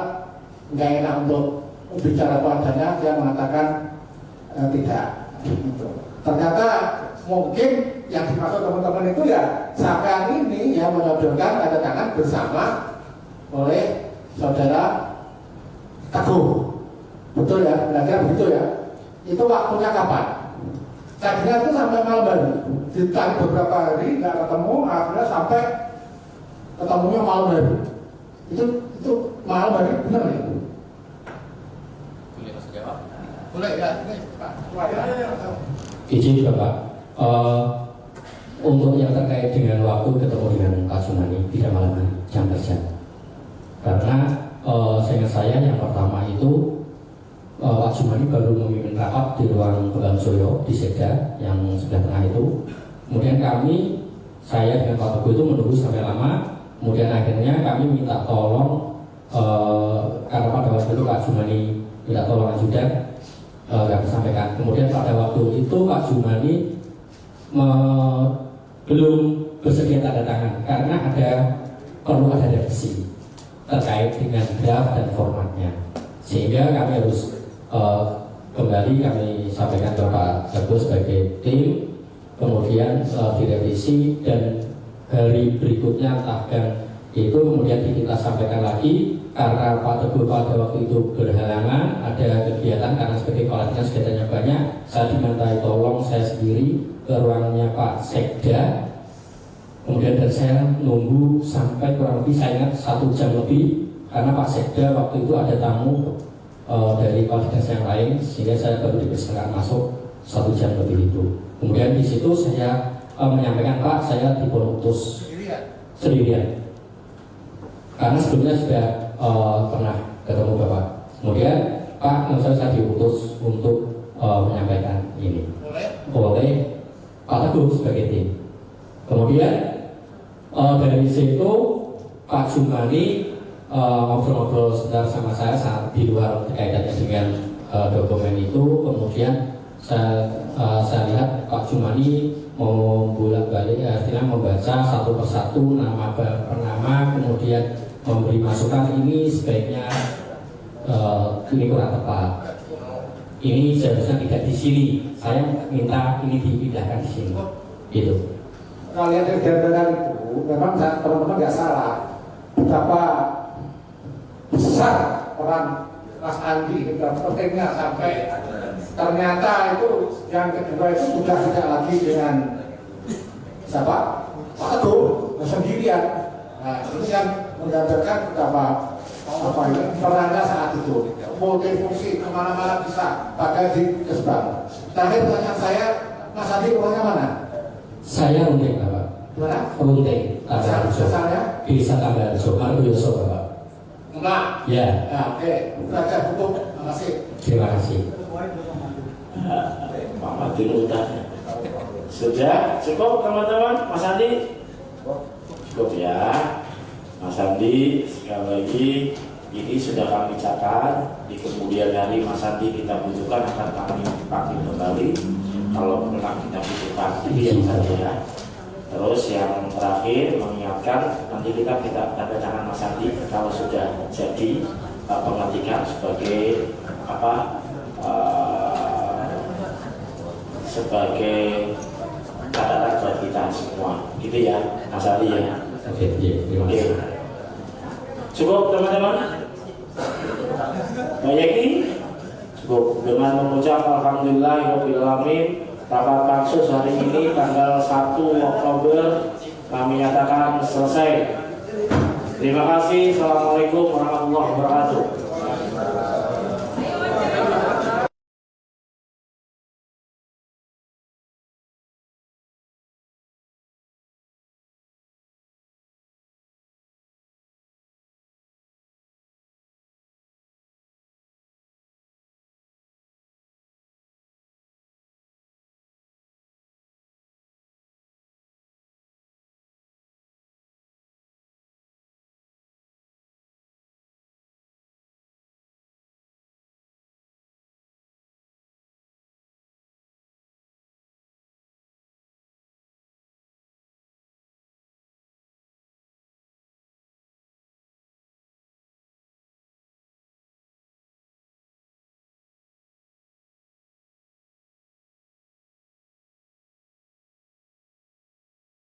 nggak enak untuk bicara padanya, dia mengatakan tidak. Ternyata mungkin yang dimaksud teman-teman itu ya sampai ini ya menyodorkan tanda tangan bersama oleh saudara Teguh. Betul ya, belajar begitu ya. Itu waktunya kapan? Saya kira itu sampai malam hari. Ditanya beberapa hari nggak ketemu, akhirnya sampai ketemunya malam hari. Itu malam hari benar ya? Boleh Mas jawab? Boleh ya, ini Pak. Izin Bapak, untuk yang terkait dengan waktu ketemu dengan Pak Jumani tidak malam hari, jam kerja. Karena seingat saya yang pertama itu Pak Jumani baru memimpin rapat di ruang Kembang Joyo di Sekda yang sebelah tengah itu. Kemudian saya dengan Pak Teguh itu menunggu sampai lama. Kemudian akhirnya kami minta tolong karena pada waktu itu Pak Jumani minta tolong ajudan kami sampaikan. Kemudian pada waktu itu Pak Jumani belum bersedia tanda tangan karena perlu ada revisi terkait dengan draft dan formatnya, sehingga kami harus kembali kami sampaikan ke Pak Teguh sebagai tim, kemudian direvisi dan hari berikutnya entahkan itu kemudian kita sampaikan lagi karena Pak Teguh pada waktu itu berhalangan ada kegiatan karena sebagai kepalanya kegiatannya banyak. Saya dimintai tolong saya sendiri ke ruangnya Pak Sekda, kemudian dan saya nunggu sampai kurang lebih saya ingat 1 jam lebih karena Pak Sekda waktu itu ada tamu dari komunitas yang lain sehingga saya baru dipersilakan masuk 1 jam lebih itu. Kemudian di situ saya menyampaikan Pak saya diutus sendirian karena sebelumnya sudah pernah ketemu Bapak. Kemudian Pak saya diutus untuk menyampaikan ini oleh Pak Teguh sebagai tim. Kemudian dari situ Pak Jumani ngobrol-ngobrol sebentar sama saya saat di luar kaitannya dengan dokumen itu. Kemudian saya lihat Pak Jumani mau bolak-balik artinya membaca satu persatu nama per nama, kemudian memberi masukan ini sebaiknya ini kurang tepat, ini seharusnya tidak di sini, saya minta ini dipindahkan di sini, gitu. Kalau lihat dari gambaran itu, memang teman-teman nggak salah betapa besar peran Mas Andi dan pentingnya sampai ternyata itu yang kedua itu sudah tidak lagi dengan siapa? Pak Teguh sendirian. Nah ini yang menggambarkan betapa perannya saat itu multifungsi kemana-mana bisa pakai di Kesbang. Terakhir pertanyaan saya, Mas Andi rumahnya mana? Saya Runting Bapak. Mana? Runting, Asalnya? Bisa Tambah Harjo, Margoyoso Bapak. Enggak? Ya. Oke, belajar hukum. Terima kasih. Terima kasih. Pak Mati udah. Sudah cukup teman-teman, Mas Andi? Cukup ya. Mas Andi, sekali lagi ini sudah kami catat. Di kemudian hari Mas Andi kita butuhkan akan kami panggil kembali. Kalau memang kita butuhkan, diam saja. Terus yang terakhir mengingatkan nanti kita minta tanda tangan Mas Andi kalau sudah jadi pelantikan sebagai sebagai catatan buat kita semua, gitu ya Mas Andi ya. Oke, terima kasih. Cukup teman-teman. Mbak Yeki, cukup dengan mengucap alhamdulillahirabbil alamin. Rapat pansus hari ini tanggal 1 Oktober kami nyatakan selesai. Terima kasih. Assalamualaikum warahmatullahi wabarakatuh.